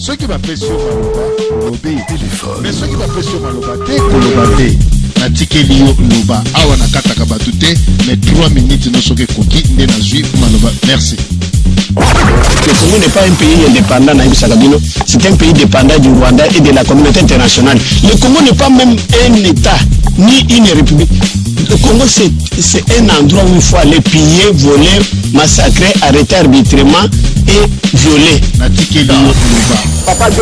Ceux qui m'appellent sur Maloba, Lobé, téléphone. Mais ceux qui m'appellent sur Maloba, Kolobate, Natikeli Loba, Awana Kataka Batute, mais 3 minutes ne sont que Koki, Nenazui, Maloba. Merci. Le Congo n'est pas un pays indépendant, c'est un pays dépendant du Rwanda et de la communauté internationale. Le Congo n'est pas même un État, ni une république. Le Congo, c'est un endroit où il faut aller piller, voler, massacrer, arrêter arbitrairement et violer. Papa, je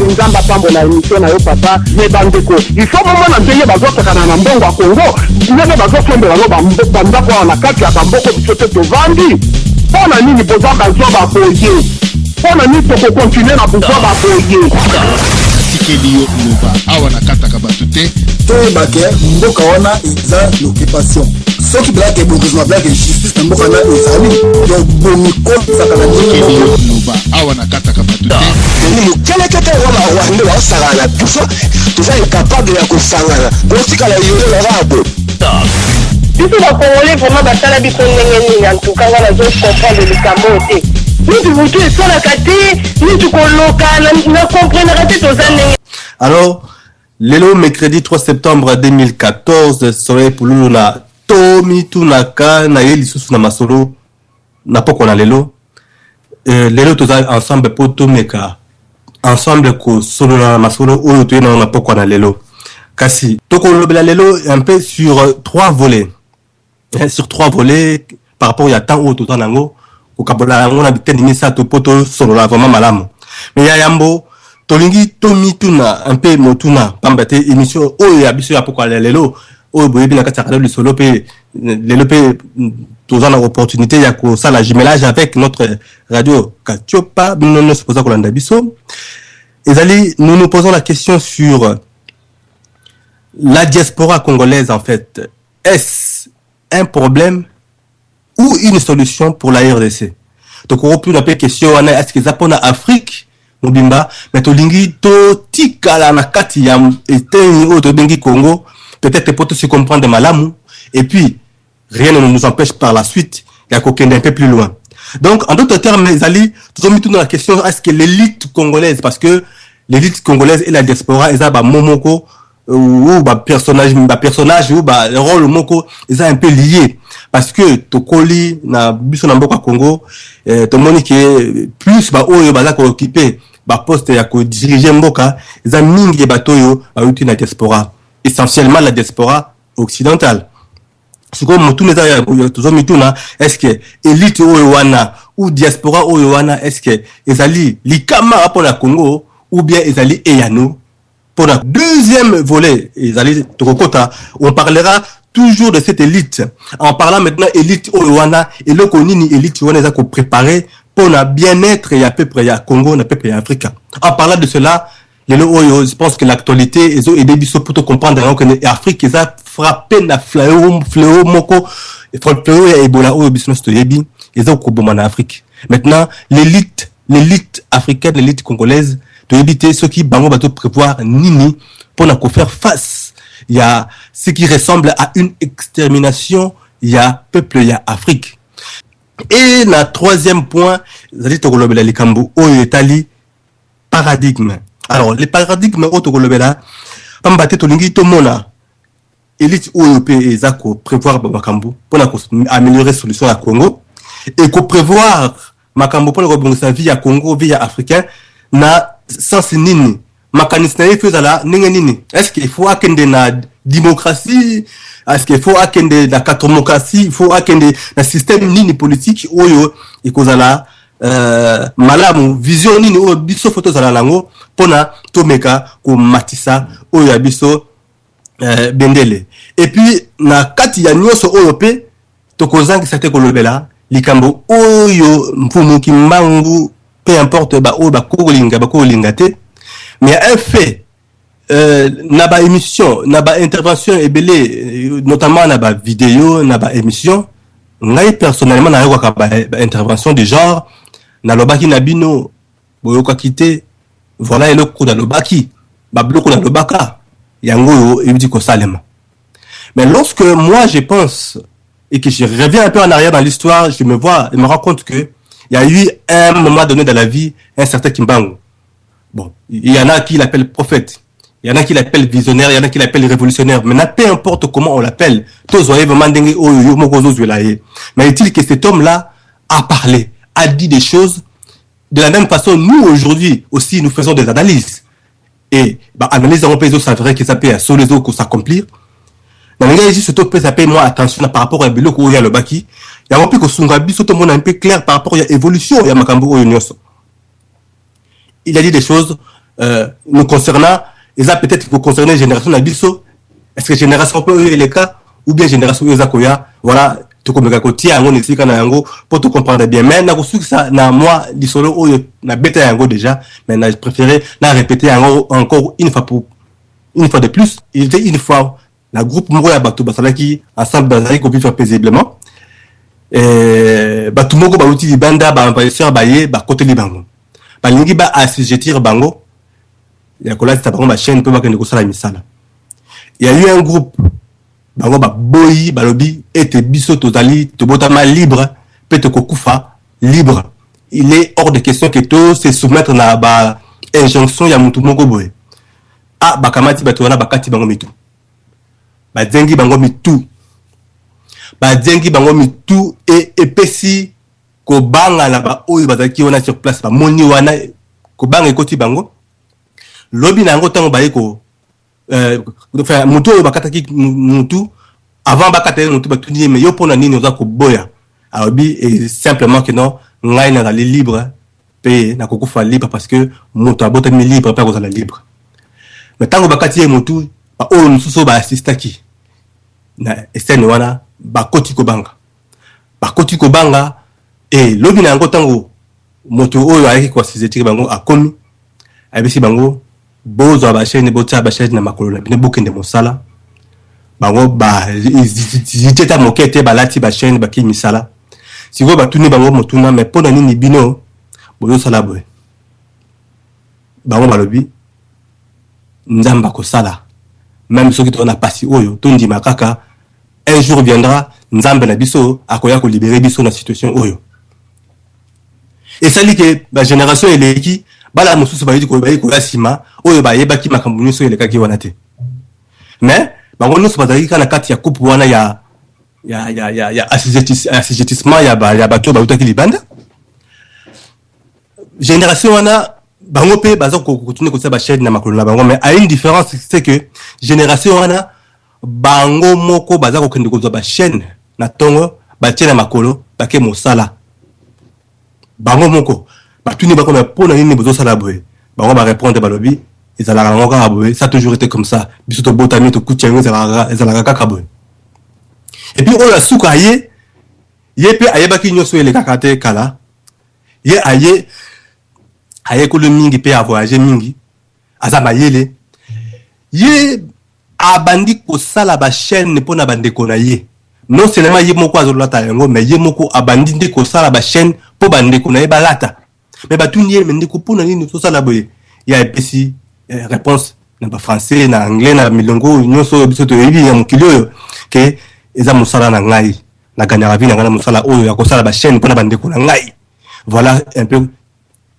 Nzamba pambo na émission na yo papa ne bandeko il faut moment na ndenge bazokana na mbongo ya Congo ndenge bazosombela no bandako na kati ya bamboko bisote tovandi pona nini boza bazwa baboye pona nini toko continuer na bozwa baboye tikeli yo loba awa na kataka batute to bake mboka wana eza l'occupation soki blake bokuzwa blake justice na mboka na ezali yo bomiko sakana tikeli yo loba awa na kataka batute ni mukelekete wana wande wa sangana biso tuza incapable ya kusangana botika la yule la rabo biso ba Congolais vraiment basala biso ndenge nini en tout cas wana zo comprendre le camote ni mutu esalaka te ni tukoloka na comprendre te tozane. Alors lelo mercredi 3 septembre 2014 soleil pululu na Tomi Tunaka na yeli susu na masolo na poko na lelo lelo toza ensemble pour tomeka ensemble ko solo na masolo oyo to na poko na lelo kasi toko lobela lelo un peu sur 3 volets par rapport à temps où tout en ango ko kabola ngona bitendi misa to poto solo la vraiment malamu mais ya yambo tolingi Tomi Tuna un peu motuna pambate émission oyo ya biso ya poko na lelo oyo boyebi na kati ya radio solo pe lelo pe toza na opportunité ya ko sala jumelage avec notre radio Katiopa binono supposa ko landa biso ezali nous nous posons la question sur la diaspora congolaise en fait. Est-ce un problème ou une solution pour la RDC? Donc on reprend un peu question est-ce que ça na Afrique mobimba mais to lingi to tikala na kati ya eteni o to bengi Congo peut-être pour se comprendre malamu et puis rien ne nous empêche par la suite ya kokende un peu plus loin. Donc en d'autres termes ezali to mis tout dans la question est-ce que l'élite congolaise parce que l'élite congolaise et la diaspora eza ba momoko ou ba personnage ou ba rôle moko eza un peu lié parce que tokoli na biso na mboka Congo to moni que plus ba oyo baza ko occuper ba poste ya ko diriger mboka eza mingi ba toyo ba uti na diaspora essentiellement la diaspora occidentale siko mutu neza ya tozo mituna est-ce que élite oyo wana ou diaspora oyo wana est-ce que ezali likama pour la Congo ou bien ezali eyano pour la deuxième volet ezali tokokota on parlera toujours de cette élite en parlant maintenant élite oyoana et le konini élite oyoana za ko préparer pour la bien-être et à peu près à Congo na peu près à Afrique en parlant de cela les oyo je pense que l'actualité ezo aider biso pour comprendre que Afrique eza frappé na fléau moko et fléau ya Ebola oyo biso to yebi ezo ko bomana Afrique maintenant l'élite africaine l'élite congolaise de éviter ceux qui bango bateau prévoir nini pour na faire face il y a ce qui ressemble à une extermination il y a peuple il y a Afrique et la troisième point zali to kolobela likambo oyo etali paradigme alors les paradigmes oyo to kolobela pambate to lingi to mona élite oyo pe ezako prévoir bakambo pour na améliorer solution à Congo et ko prévoir makambo pour le sa vie à Congo vie à africain na sens nini makanisi na yefu la nini est-ce qu'il faut akende na démocratie est-ce qu'il faut akende na katomokratie il faut akende na système nini politique oyo ikozala malamu vision nini oyo biso photo za lango pona tomeka ko matisa oyo ya biso bendele et puis na kati ya nyoso oyo pe tokozangi sate kolobela likambo oyo mfumu kimbangu peu importe ba o ba kolinga te mais un fait na ba émission na ba intervention ebele notamment na ba vidéo na ba émission ngai personnellement na yoka ba intervention du genre na lobaki na bino boyoka kité voilà le coup da lobaki ba bloko na lobaka yango ebiti ko salema mais lorsque moi je pense et que je reviens un peu en arrière dans l'histoire je me rends compte que Il y a eu un moment donné dans la vie, un certain Kimbangu. Bon, il y en a qui l'appellent prophète, il y en a qui l'appellent visionnaire, il y en a qui l'appellent révolutionnaire. Maintenant, peu importe comment on l'appelle, tous voyez vraiment dingue, mais est-il que cet homme-là a parlé, a dit des choses. De la même façon, nous aujourd'hui aussi, nous faisons des analyses. Et analyse en pays, ça vrai que ça peut sur les autres s'accomplir. Dans les gens, surtout, ça paye moins attention par rapport à Bélo, où il y a le baki. Il y a un peu que Sungabi, surtout, on a un peu clair par rapport à l'évolution, il y a Makambo ou Nyonso. Il a dit des choses nous concernant, et ça peut-être pour concerner la génération Nabiso. Est-ce que génération peut être le cas, ou bien génération Yozakoya, voilà, tout comme le côté, on est ici, pour te comprendre bien. Mais, ça, moi, du solo, na bête déjà, mais j'ai préféré, répéter encore une fois de plus. Il était une fois, la groupe Mouya Batou Basalaki, ensemble, Bazali, qu'on peut faire paisiblement. Et, Batou Mogo, Baouti, Banda, Bampayesser, Baye, Côté Libango. Balingi, assujettir Bango. Il y a que là, c'est ma chaîne, peut marquer la misala. Il y a eu un groupe, Bango, Boyi, Balobi, et te biso, totali, te botama libre, peut te kokufa, libre. Il est hors de question que tout se soumettre à injonction, ya mutu Mogo Boye. Ah, Bakamati, Batouana, Bakati, Bango, Mitu. Badengi, Bango, Mitu. Badengi, Bango, Mitu, et pesi, Kobanga, là-bas, où il va on sur place, Moni, Wana, Kobanga, et Koti, Bango. Lobi nango tango bayeko enfin mutu bakataki mutu avant bakataki mutu batuni mais yo pona nini oza ko boyaalobi et simplement que non ngai na li libre pe na kokufa libre parce que mutu abota mi libre pa ko la libre mais tango bakati mutu ba o nsuso ba assistaki na esene wana bakoti ko banga et lobi nango tango mutu oyo ayeki ko assistaki bango akomi abisi bango bozo abasheni botsa abasheni na makolo na bine bokende mosala bango ziteta mokete balati basheni baki misala siko batuni bango motuna mais pona nini bino bozo sala boy bango balobi nzamba ko sala même ceux qui tourna pasi oyo tondi makaka un jour viendra nzambe na biso akoya ko libérer biso na situation oyo et ça dit que la génération eleki bala mususu bayidi ko bayi ko yasima oyo bayeba ki makambo nyuso eleka ki wana te mais bango nyuso bazali kana kati ya coupe wana ya assujettissement ya bato bauta ki libanda génération wana bango pe bazo ko continuer ko saba chaîne na makolo na bango mais a une différence c'est que génération wana bango moko baza ko kende ko ba chaîne na tongo ba tiena makolo bake mosala bango moko batuni bako na pona nini bozo sala boye bango ba répondre balobi ezala ngaka boye ça a toujours été comme ça biso to botami to kutia ezala kaka boye et puis on la suka ye pe ayeba ki nyoso ele kakate kala ye aye ko le mingi pe a voyager mingi azaba yele ye abandi ko sala ba chaîne pona bande ko na ye non seulement ye moko azolata yango mais ye moko abandi ndi ko sala ba chaîne po bande ko na ye balata mais batuni mais ndiko pona nini to sala boye ya epesi réponse na ba français na anglais na milongo nyonso biso to yebi ya mukilo ke eza musala na ngai na ganyara vina ngana musala oyo ya ko sala ba chaîne pona bande ko na ngai. Voilà un peu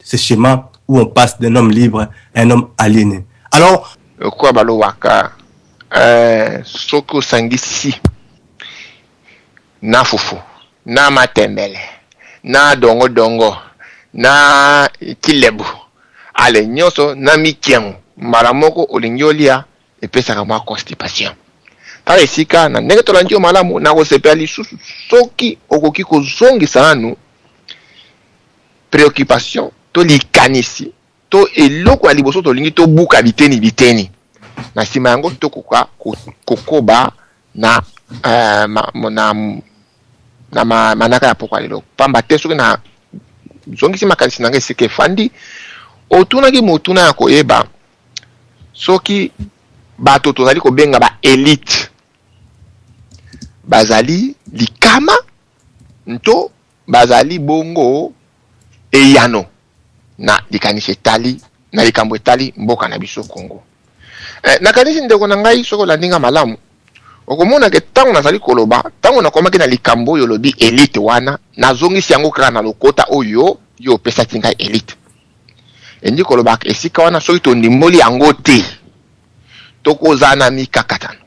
ce schéma où on passe d'un homme libre à un homme aliéné. Alors quoi balo waka soko sangisi na fufu na matembele na dongo na kilebu ale nyoso na mikiamu maramoko olingiolia epesaka ma constipation tala esika na ndenge tolandio malamu na kosepela lisusu soki okoki kozongisa nanu préoccupation to likanisi to eloko ya liboso tolingi tobuka biteni na nsima yango tokoka kokoba na manaka ya pokwa lelo pamba te soki na zongisi makanisi nanga esika efandi otunaki motuna ya koyeba soki bato tozali kobenga ba elite bazali likama nto bazali bongo eyano na likanisi etali na likambo etali mboka na biso Congo. Na kanisi ndeko na ngai soko landinga malamu okomona ke tango nazali koloba tango nakomaki na likambo yo lobi elite wana nazongisi yango kaka na lokota oyo yo opesaki ngai elite endi koloba esika wana soki tondimboli yango te tokozala na mikakatano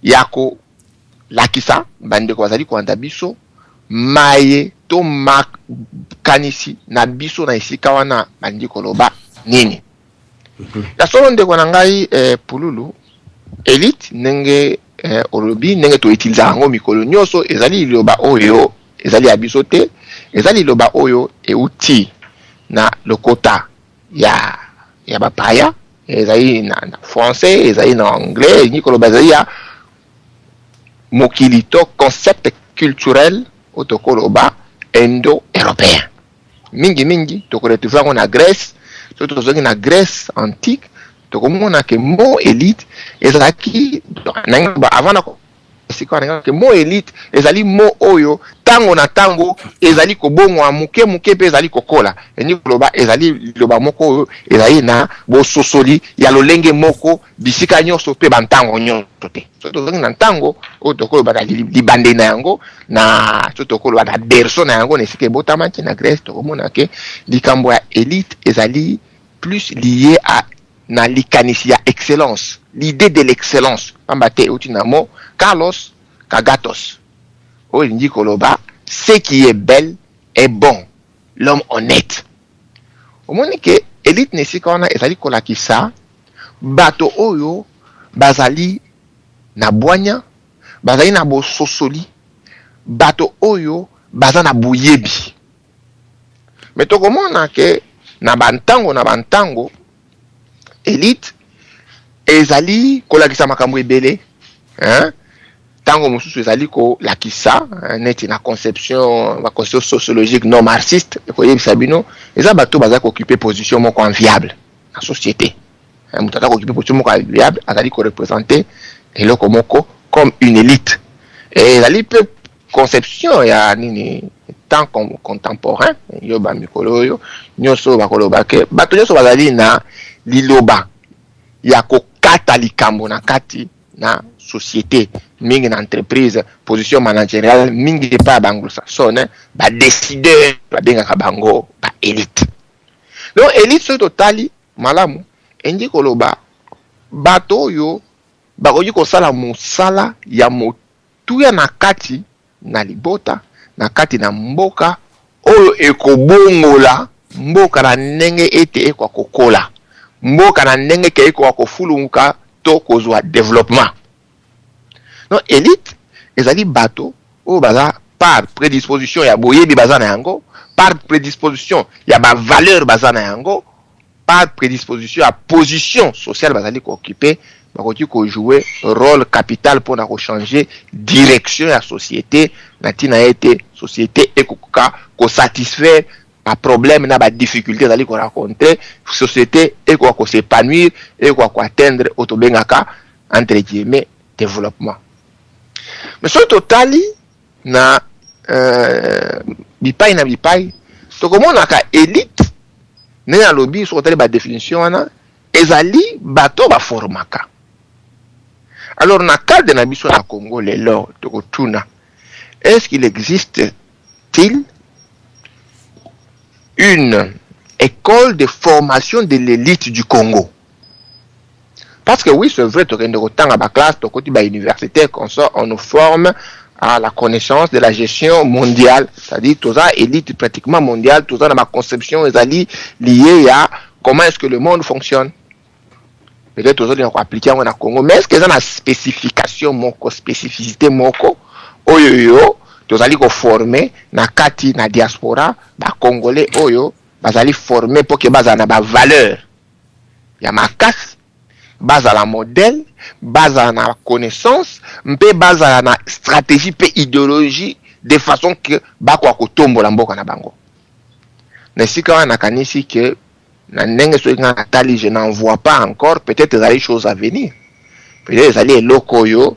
yako lakisa bandeko bazali kolanda biso maye to makanisi na biso na esika wana bandi koloba nini ya solo ndeko na ngai pululu elite ndenge olobi ndenge toutiliza yango mikolo nyonso ezali liloba oyo ezali ya biso te ezali liloba oyo euti na lokota ya bapaya ezali na français ezali na anglais ni koloba ezali ya mokili to concept culturel otokoloba indo-européen mingi tokoretrouve yango na Grèce surtout tozongi na Grèce antique tokomona ke mo élite ezalaki avant na sika ke mo élite ezali mo oyo tango na tango ezali kobongwa muke pe ezali kokola eni koloba ezali liloba moko oyo ezali na bososoli ya lolenge moko bisika nyonso pe bantango nyonso te so tozongi na ntango oyo tokoloba na libande na yango na so tokoloba na berceau na yango na esika ebotamaki na Grèce tokomona ke likambo ya élite ezali plus lié à na likanisi ya excellence l'idée de l'excellence pambate utinamo Carlos Kagatos olingi koloba ce qui est bel est bon l'homme honnête omoni ke élite nesika wana ezali kolakisa bato oyo bazali na bwanya bazali na bososoli bato oyo baza na buyebi mais tokomona ke na bantango élite ezali kolakisa makambo ebele tango mosusu ezali kolakisa neti na conception sociologique non marxiste ekoyebisa bino eza bato baza kooccuper position moko enviable na société moto aza kooccuper position moko enviable azali koreprésenter eloko moko comme une élite ezali pe conception ya nini temps contemporain yo bamikolo oyo nyonso bakoloba ke bato nyonso bazali na liloba ya kokata likambo na kati na société mingi na entreprise position managériale mingi pa banglo-saxon ba décideur babengaka bango ba élite donc élite so totali malamu endi koloba bato oyo bakoki kosala mosala ya motuya na kati na libota na kati na mboka oyo ekobongola mboka na ndenge ete ekwa kokola mboka na ndenge ke ekwa kofulunguka to kozwa développement non élite ezali bato oyo baza par prédisposition ya boyebi baza na yango par prédisposition ya bavaleur baza na yango par prédisposition ya position sociale bazali kooccuper bakoki kojouer rôle capital mpona kochanger direction ya société na ntina ete société ekokoka kosatisfaire baproblème na badifficulté ezali korencontre société ekoka kosépanouir ekoka koatteindre oyo tobengaka entre guillemets développement mais soki totali na bipai na bipai tokomonaka élite ndenge alobi soki otali badéfinition wana ezali bato baformaka alors na cadre na biso na Congo lelo tokotuna est-ce qu'il existe-t-il une école de formation de l'élite du Congo? Parce que oui, c'est vrai, tu as ma classe, tu as université, on nous forme à la connaissance de la gestion mondiale. C'est-à-dire, tu as élite pratiquement mondiale, tu as ma conception liée à comment est-ce que le monde fonctionne. Peut-être que tu as appliqué au Congo, mais est-ce que tu as une spécification, une spécificité, oyo, tu as formé na kati na diaspora, ba Congolais, oyo, bazali formé pour que bazana ba valeur. Ya makas, bazala modèle, bazana connaissance, mpe bazana stratégie pe idéologie de façon que bakwa kotombo la mboka na bango. Nesika wana kanisi que na ndenge so ngatali je n'en vois pas encore, peut-être il y a des choses à venir. Peut-être il y a loko yo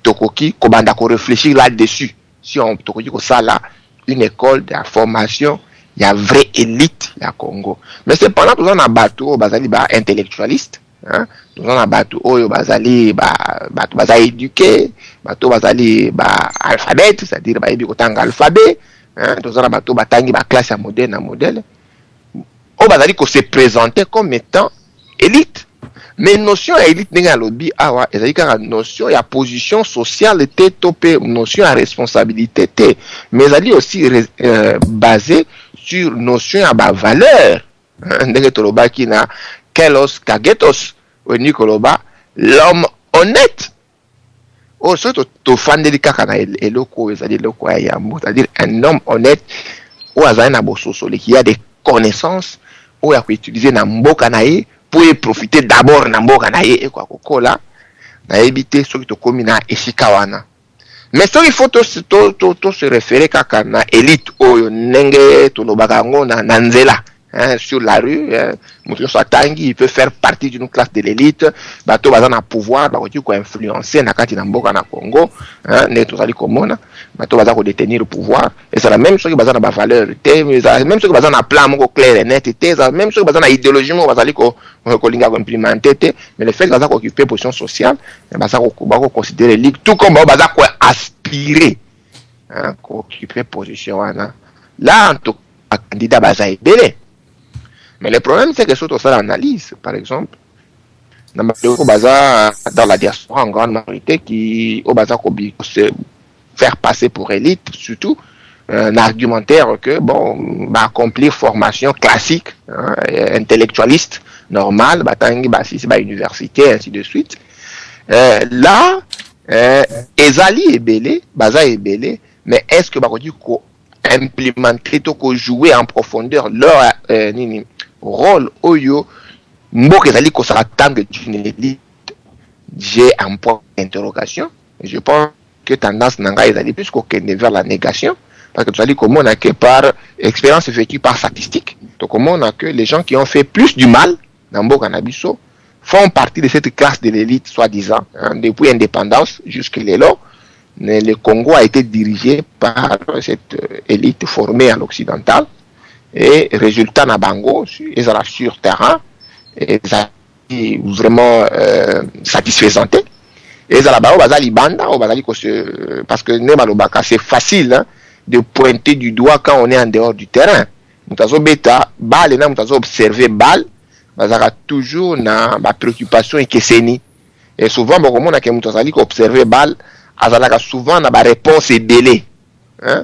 tokoki kobanda ko réfléchir là-dessus. Si on tokoki ko sala une école de formation, il y a vraie élite ya Congo. Mais cependant tout ça na bateau bazali ba intellectualiste, hein tozana bato oyo bazali bato baza éduqué bato bazali alphabet, c'est-à-dire bayebi kotanga alphabet, hein tozana bato batangi ba classe ya modèle o bazali ko se présenter comme étant élite. Mais notion ya élite ndenge alobi awa ezali kaka notion ya position sociale te to pe notion ya responsabilité te, mais ezali aussi basé sur notion ya valeur, ndenge tolobaki na Kelos Kagetos oni koloba l'homme honnête. Oh surtout to fandeli kaka na eloko ezali eloko ya yambo, c'est-à-dire un homme honnête ou azali na bososoli qui a des connaissances ou ya ko utiliser na mboka na ye pour profiter d'abord na mboka na ye kwa kokola na éviter ceux qui to komi na esika wana. Mais ce qu'il faut to se référer kaka na élite oyo ndenge tolobaka ngo na nzela, hein, sur la rue, mutu so tangi il peut faire partie d'une classe de l'élite, bato baza na pouvoir bakoki ko influencer na kati na mboka na Congo, hein, ne tozali komona bato baza ko détenir le pouvoir, et c'est la même chose qui baza na ba valeur te, même chose qui baza na plan moko clair et net te, c'est même chose qui baza na idéologie moko bazali ko linga ko implémenter te, mais le fait que baza ko occuper position sociale baza ko considérer ligue tout comme baza ko aspirer, hein, ko occuper position wana là en tout cas candidat baza ebele. Mais le problème, c'est que surtout ça l'analyse, par exemple, dans la diaspora en grande majorité, qui au bazar se faire passer pour élite, surtout un argumentaire que bon, accomplir formation classique, hein, intellectualiste, normale, si c'est université, ainsi de suite. Là, Ezali est belé, Baza est belé, mais est-ce que qu'on implémenter, qu'on jouer en profondeur leur rôle oyo mboka ezali ko sera tangue d'une élite? J'ai un point d'interrogation. Je pense que tendance nanga ezali plus qu'au vers la négation, parce que tu as dit comment on a que par expérience vécue par statistique, donc comment on a que les gens qui ont fait plus du mal dans mboka na biso font partie de cette classe de l'élite soi-disant, hein, depuis l'indépendance jusqu'à là. Le Congo a été dirigé par cette élite formée à l'occidental. Et résultat na bango ils sont sur terrain et ça vraiment satisfaisant et ça là-bas bazali banda ou bazali parce que ne balobaka c'est facile, hein, de pointer du doigt quand on est en dehors du terrain. Mutazo beta balle na mutazo observer balle bazaka toujours na ba préoccupation et keseni, et souvent bon comme on a que mutazali observer balle azalaka souvent na ba réponse et délai, hein.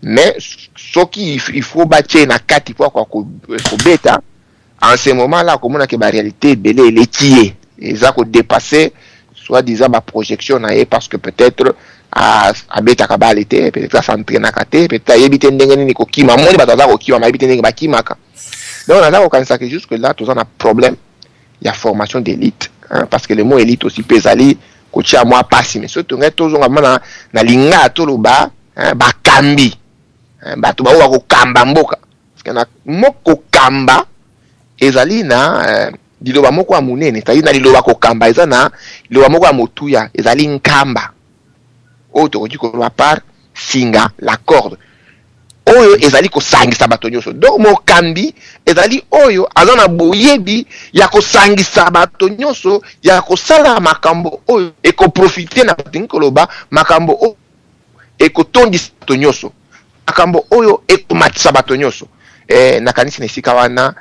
Mais ce qui il faut bâtir na kati pour bêta en ce moment là comme on a que la réalité belé les tiers et ça ko dépasser soit disant ma projection na parce que peut-être à bêta kabalité peut-être à s'entraîner na kate peut-être yebite ndenge ni ko kima moni bataza ko kima yebite ndenge ba kimaka. Donc on a là quand ça que jusque là tout ça a problème, il y a formation d'élite, hein, parce que le mot élite aussi pesali ko tia moi passi mais surtout toujours na linga to lo ba kambi bato baoka kokamba mboka, parce que na moko kamba ezali na liloba moko ya munene, c'est-à-dire na liloba kokamba eza na liloba moko ya motuya ezali nkamba oyo tokoki koloba par singa la corde oyo ezali kosangisa bato nyonso. Donc mokambi ezali oyo aza na boyebi ya kosangisa bato nyonso ya kosala makambo oyo ekoprofite na bato koloba makambo oyo ekotondisa bato nyonso, makambo oyo ekomatisa bato nyonso. Na kanisi na esika wana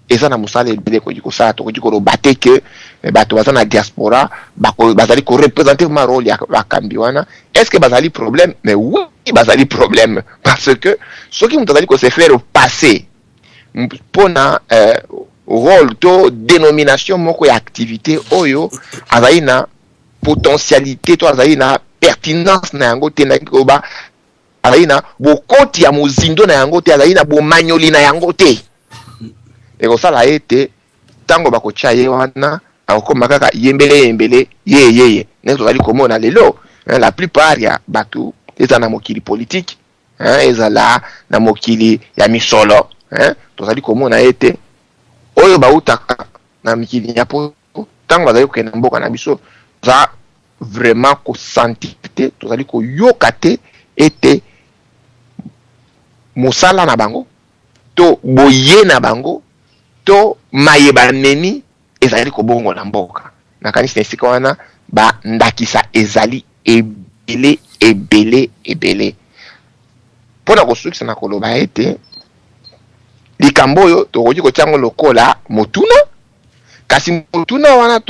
eza na mosala ebele koki kosala tokoki koloba te ke bato baza na diaspora bazali ko représenter ma rôle ya bakambi wana. Est-ce que bazali problème? Mais oui bazali problème, parce que ce qui mutazali ko se faire passer pona rôle to dénomination moko ya activité oyo azali na potentialité to azali na pertinence na yango te na koba azali na bokoti ya mozindo na yango te, azali na bomanyoli na yango te. ekosala ete tango bakotia ye wana akokoma kaka yembele ye neti tozali komona lelo la plupart ya bato eza na mokili politique, ezala na mokili ya misolo, tozali komona ete oyo bautaka na mikili ya poto tango bazali kokende mboka na biso za vraiment kosentir te, tozali koyoka te ete mosala na bango to boye na bango to mayeba neni ezali kobongo na mboka nakanisi na esika wana bandakisa ezali ebele mpona kosukisa na koloba ete likambo oyo tokoki kotiango lokola motuna kasi motuna wana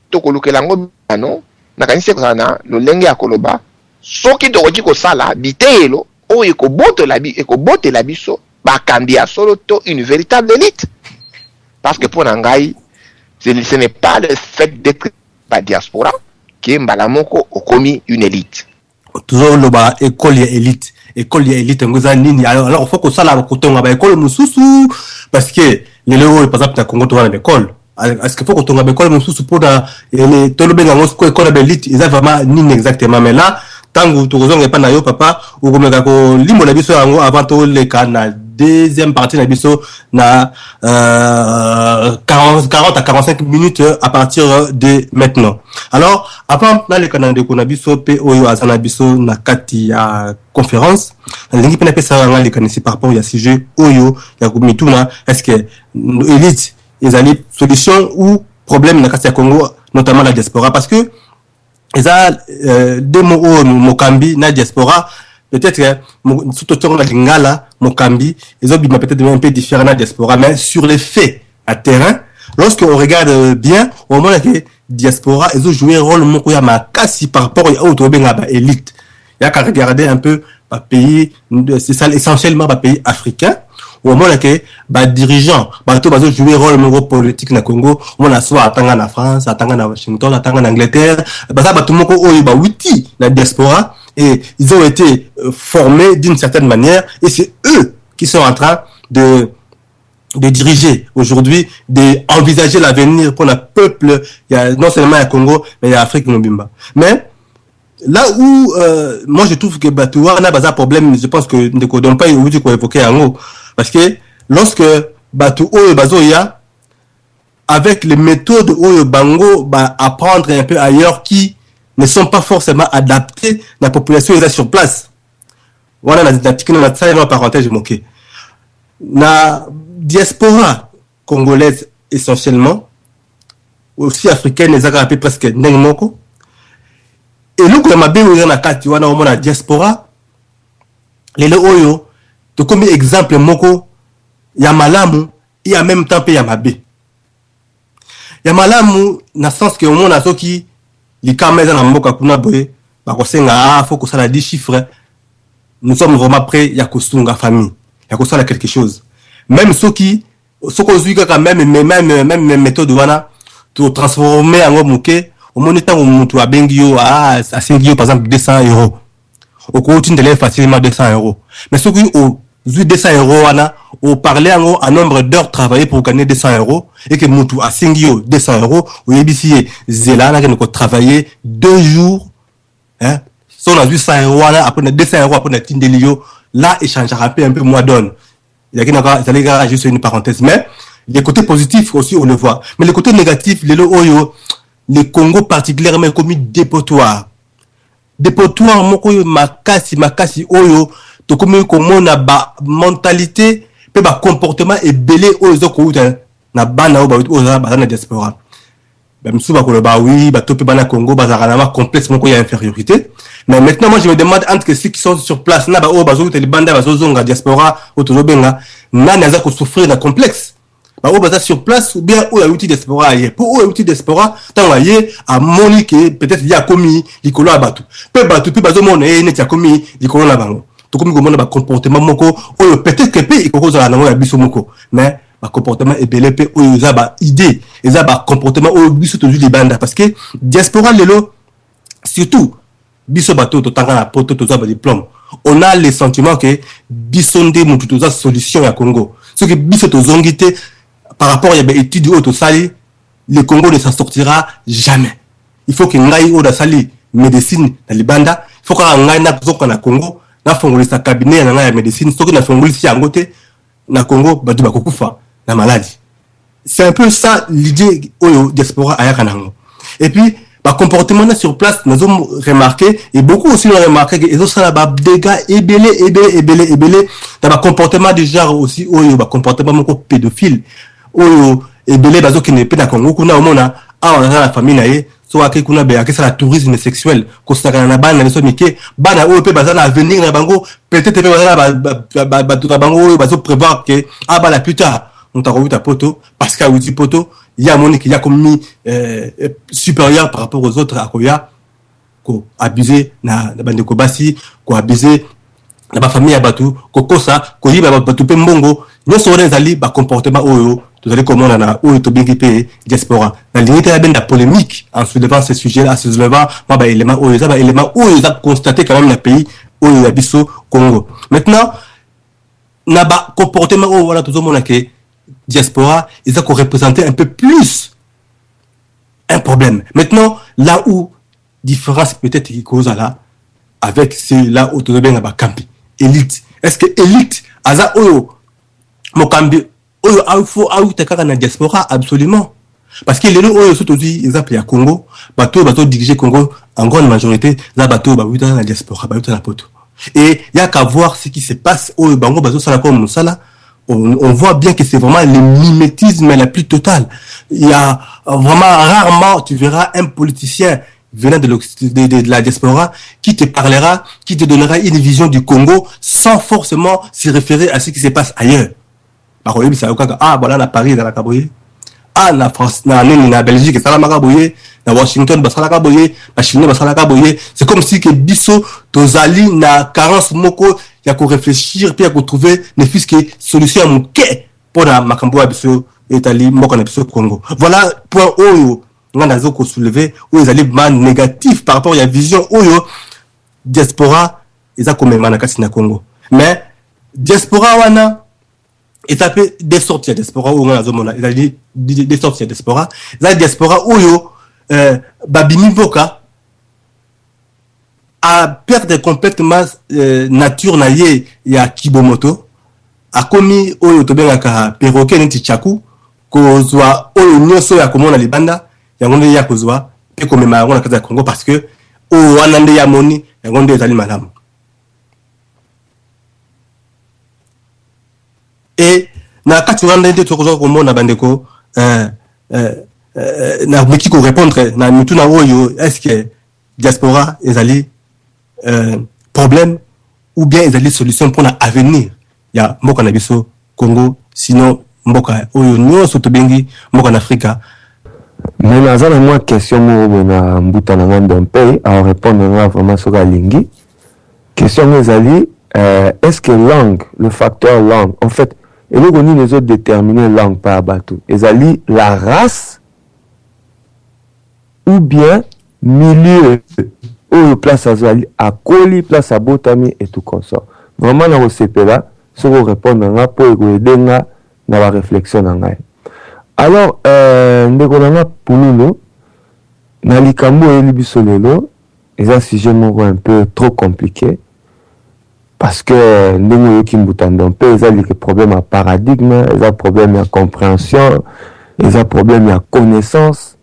tokolukela yango bano nakanisi kozala na lolenge ya koloba soki tokoki kosala biteyelo oyo ekobotela biso bakambi ya solo to une véritable élite parce que mpona ngai ce n'est pas le fait d'être ba diaspora qui mbala moko okomi une élite toujours loba école ya élite ngoza nini alors faut que ça la kotonga ba école mususu parce que lelo par exemple na Congo to wana école est-ce que faut kotonga ba école mususu pour les tolobenga ngo école ba élite ils vraiment nini exactement mais là tangu tokozonga pa na yo papa ukomeka ko limola biso yango avant to le kana deuxième partie na biso na 40 à 45 minutes à partir de maintenant. Alors avant na le kana de ko na biso pe oyo azana biso na kati ya conférence lingi pena pesa nga le kana par rapport ya sujet oyo ya kumituna est-ce que élite ezali solution ou problème na kati ya Congo notamment la diaspora parce que eza deux mots mokambi na diaspora peut-être surtout na lingala mokambi ils ont peut-être un peu différent na diaspora mais sur les faits à terrain lorsqu'on regarde bien au moins que diaspora ils ont joué un rôle moko ya makasi par rapport à autre benga ba élite il y a qu'à regarder un peu ba pays c'est ça essentiellement ba pays africains au moins que ba dirigeants ba to bazo jouer rôle moko politique na Congo on a soit atanga na France atanga na Washington atanga na Angleterre ba ça ba tout moko oyo ba witi na diaspora et ils ont été formés d'une certaine manière et c'est eux qui sont en train de diriger aujourd'hui, d'envisager l'avenir pour le peuple, il y a non seulement le Congo, mais il y a l'Afrique Mobimba. Mais là où moi je trouve que Batouar n'a pas un problème, je pense que ne donne pas aujourd'hui qu'on évoquait en haut. Parce que lorsque Batouar Bazoya, avec les méthodes où Bango va apprendre un peu ailleurs qui ne sont pas forcément adaptées, la population est là sur place. Voilà la parenthèse moquée. La diaspora congolaise essentiellement, aussi africaine, les a appelés presque n'engmoko. Et nous, comme abé ou na kati wana au la diaspora, les oyo, to comme exemple moko, ya malamu, et en même temps pe ya mabé. Ya malamu, na sens que au monde a soki, les kameza na mboka kuna boye, ba kosenga faut que ça la 10 chiffres. Nous sommes vraiment prêts ya kosunga famille, ya kosala quelque chose. Même ceux qui quand même méthode wana to transformer en moké au moins temps où mutu abengio à singio par exemple 200 €. Au coût de facilement 200 €. Mais ceux qui au 200 € wana au parler en nombre d'heures travaillées pour gagner 200 € et que mutu a singio 200 € ou yebisi zelana que nous travailler 2 jours hein si on a 800 € après 200 € après tindelio là échangera un peu moins donne. Il y a juste une parenthèse, mais les côtés positifs aussi on le voit. Mais les côtés négatifs, le Congo particulièrement comme dépotoir. Dépotoir, moko makasi oyo, to comme on a ba mentalité, pe ba comportement et belé oyo ko na bana o na diaspora. Même souvent ko ba oui, ba topé bana Congo ba za complexe moko ya infériorité. Mais maintenant, moi, je me demande entre ceux qui sont sur place, là, oh, bazo, les bandes, bazo, zonga, diaspora, autour benga, n'a pas souffrir d'un complexe. Bah, oh, baza sur place, ou bien, oh, l'outil diaspora, pour oh, l'outil diaspora, tant, voyez, à Monique, peut-être, il y a commis, l'icolo à batou. Peu batou, puis bazo, mon, et, n'est-il commis, l'icolo à bango. Tout comme, comment, comportement, moko, oh, peut-être que, il cause à la langue, biso, moko. Mais, ma comportement est belé, oh, il y a, idée, il y a, comportement, oh, biso, toujours, les bandes, parce que, diaspora, l'élo, surtout, biso bateau totanga na poto toza ba diplôme on a le sentiment que bisonde mutu toza solution ya Congo ce que biso tozongite par rapport ya ba étude auto sali le Congo ne s'en sortira jamais il faut que ngai oda sali médecine na libanda il faut que ngai na zoka na Congo na fongolisa cabinet na ngai ya médecine ce que na fongolisi yango te na Congo batu ba kokufa na maladie c'est un peu ça l'idée oyo diaspora ayaka nango et puis par comportement sur place nous avons remarqué et beaucoup aussi ont remarqué que ils ont ça des dégâts ébélés dans le comportement du genre aussi ou le comportement mon pédophile ou ebele bazo qui ne peut na Congo kuna omona a on a la famille naé so ake kuna be ake la tourisme sexuel ko sakana na bana so mike bana o pe bazana avenir na bango peut-être pe bazana ba bango bazo prévoir que la plus tard on t'a revu ta poto parce qu'à outil poto il y a moni qui a commis supérieur par rapport aux autres akoya ko abuser na bande ko basi ko abuser na ba famille ya batu ko kosa ko yiba batu pe mbongo nyoso wana ezali ba comportement oyo tozali komona na oyo tobengi pe diaspora na limite ya benda polémique en soulevant ces sujets en soulevant ba élément oyo za ba élément oyo za constater quand même na pays oyo ya biso Congo. Maintenant na ba comportement oyo wana tozomona ke diaspora ils ont représenté un peu plus un problème. Maintenant là où différence peut-être qui cause là avec c'est là où tozobenga ba campi élite. Est-ce que élite aza oyo mokambi oyo faut autakaka na diaspora absolument parce que les deux oyo surtout exemple ya Congo bato diriger Congo en grande majorité za bato ba wuta na diaspora ba wuta na poto et il y a qu'à voir ce qui se passe oyo bango bazo sala comme musala on voit bien que c'est vraiment le mimétisme la plus totale. Il y a vraiment rarement tu verras un politicien venant de la diaspora qui te parlera, qui te donnera une vision du Congo sans forcément se référer à ce qui se passe ailleurs. Par exemple, voilà, à Paris, dans la Kaboye. Na France, na Belgique, ça la Makaboye, na Washington, ça la Kaboye, na Chine, ça la Kaboye. C'est comme si que biso, tozali, na carence moko, y a qu'à réfléchir, puis y a qu'à trouver, ne fût-ce que solution à mon quai pour la Makambo biso, Italie, moko na biso Congo. Voilà, point oyo. On a soulevé où ils allaient man négatif par rapport à la vision où diaspora ils a comme manakasi na Congo mais diaspora wana et ça fait des sorties diaspora où on a zomona ils allaient des sorties diaspora la diaspora où babimi boka a perdre complètement nature na ye ya kibomoto a commis oyo tobenga perroquet nti chaku ko zwa oyo nyoso ya komona libanda yango nde ya kozwa pe komema yango na kati ya Congo parce que o wana nde ya moni yango nde ezali malamu et na kati wana nde tokozwa komona bandeko na meki ko répondre na mutu na oyo est-ce que diaspora ezali problème ou bien ezali solution pour na avenir ya mboka na biso Congo sinon mboka oyo nyonso tobengi mboka na Afrika. Mais nous avons une question na mbuta na ngamba mpe à répondre à vraiment sur la ligne. Question ezali est-ce que langue, le facteur langue, en fait, et nous on les autres déterminer langue par bateau. Ezali la race ou bien milieu ou place à Koli, place à Botami et tout comme ça. Vraiment na OCP là, sur répondre na pour aider na la réflexion na. Alors, ndeko pululo na likambo elibiso lelo c'est un sujet un peu trop compliqué parce que ndeko yoki mbutando pe eza li problème à paradigme, eza problème à compréhension, eza problème à connaissance.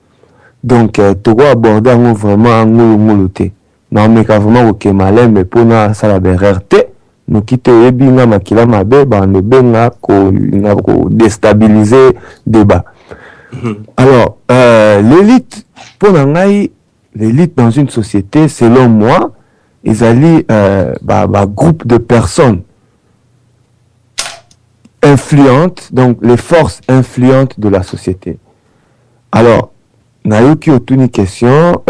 Donc to go aborder vraiment nguluté. Na meka vraiment OK malin mais pour na sala bererte nous quitter ebinga makila mabe ba no benga ko déstabiliser débat. Alors l'élite pour ngai l'élite dans une société selon moi ils allaient groupe de personnes influentes, donc les forces influentes de la société. Alors nayo ki otuni question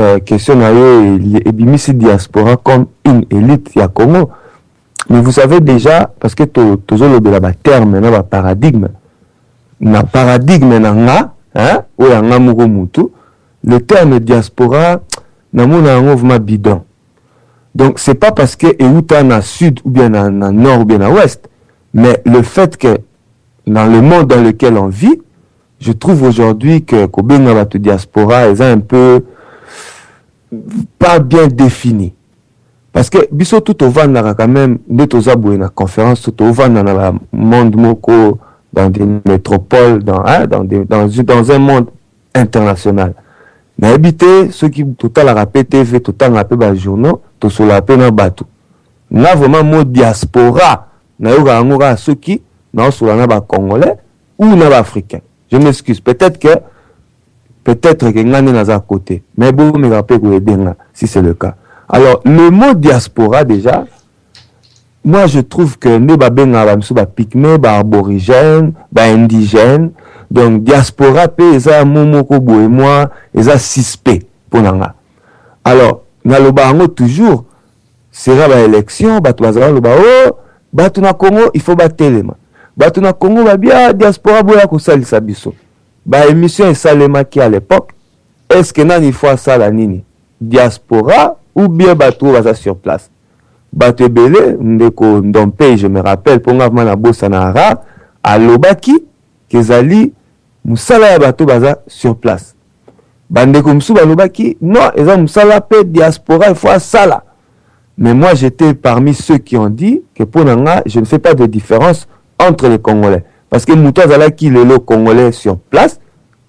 nayo ebimisi diaspora comme une élite ya Congo. Mais vous savez déjà, parce que toujours le terme, na paradigme ou le terme diaspora, na mona mouvement bidon. Donc c'est pas parce que est na sud ou bien na nord ou bien na ouest, mais le fait que dans le monde dans lequel on vit, je trouve aujourd'hui que Kobenga Batu diaspora est un peu pas bien défini. Parce que biso tout au vanda quand même de tozaboué na conférence tout au vanda na monde moko dans des métropoles dans un monde international. Na habité ceux qui total la rapé TV total la ba journaux to sur la pe na batu. Na vraiment mot diaspora na yoga ngora ceux qui na sur na ba congolais ou na ba africain. Je m'excuse. Peut-être que ngane naza à côté. Mais bon, me rappelle si c'est le cas. Alors, le mot diaspora, déjà, moi, je trouve que nous, pygmée, aborigène, indigène, donc, diaspora, eza momoko et moi, eza suspect, pour nanga. Alors, nalobango toujours, sera ba élection, bazala loba, batu na Congo, il faut batelema. Batu na Congo, bien, diaspora, boya ko salisa biso. Émission et salemaki à l'époque, est-ce que nani faut ça la nini? Diaspora, ou bien batu baza sur place? Batu belé, ndeko ndompe, je me rappelle, pour nga na bossa na ara, à lobaki, kezali, musala ya batu baza sur place. Bandeko msou balobaki, non, eza musala pe diaspora, il faut ça là. Mais moi, j'étais parmi ceux qui ont dit que pour nanga, je ne fais pas de différence entre les Congolais. Parce que Moutoua Zalaki, le Congolais sur place,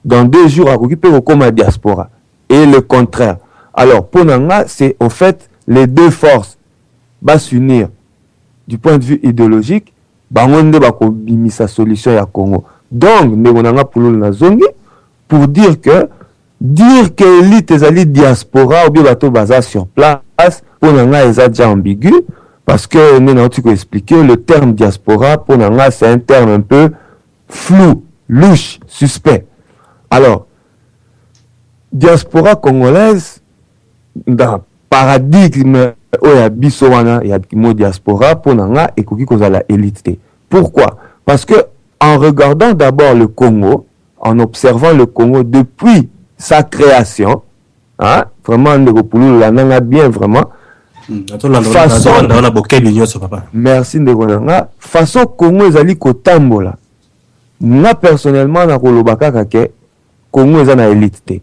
dans 2 jours, à occuper comme la diaspora. Et le contraire. Alors, pour nanga, c'est au fait les 2 forces va s'unir du point de vue idéologique, bangonde bako bimisa solution ya Congo. Donc, nanga pulul na zongi pour dire que l'élite ezali diaspora ou bien bato baza sur place pour nanga eza déjà ambigu parce que nous tu expliquer le terme diaspora pour nanga c'est un terme un peu flou, louche, suspect. Alors, diaspora congolaise dans paradigme oya biso wana ya mot diaspora pour nanga ekoki kozala élite. Pourquoi? Parce que en regardant d'abord le Congo, en observant le Congo depuis sa création, hein, vraiment Ndekopulu la bien vraiment. Merci Ndekonanga. Façon Congo ezali kotambola. Moi personnellement na kolobaka kake Congo ezana élite.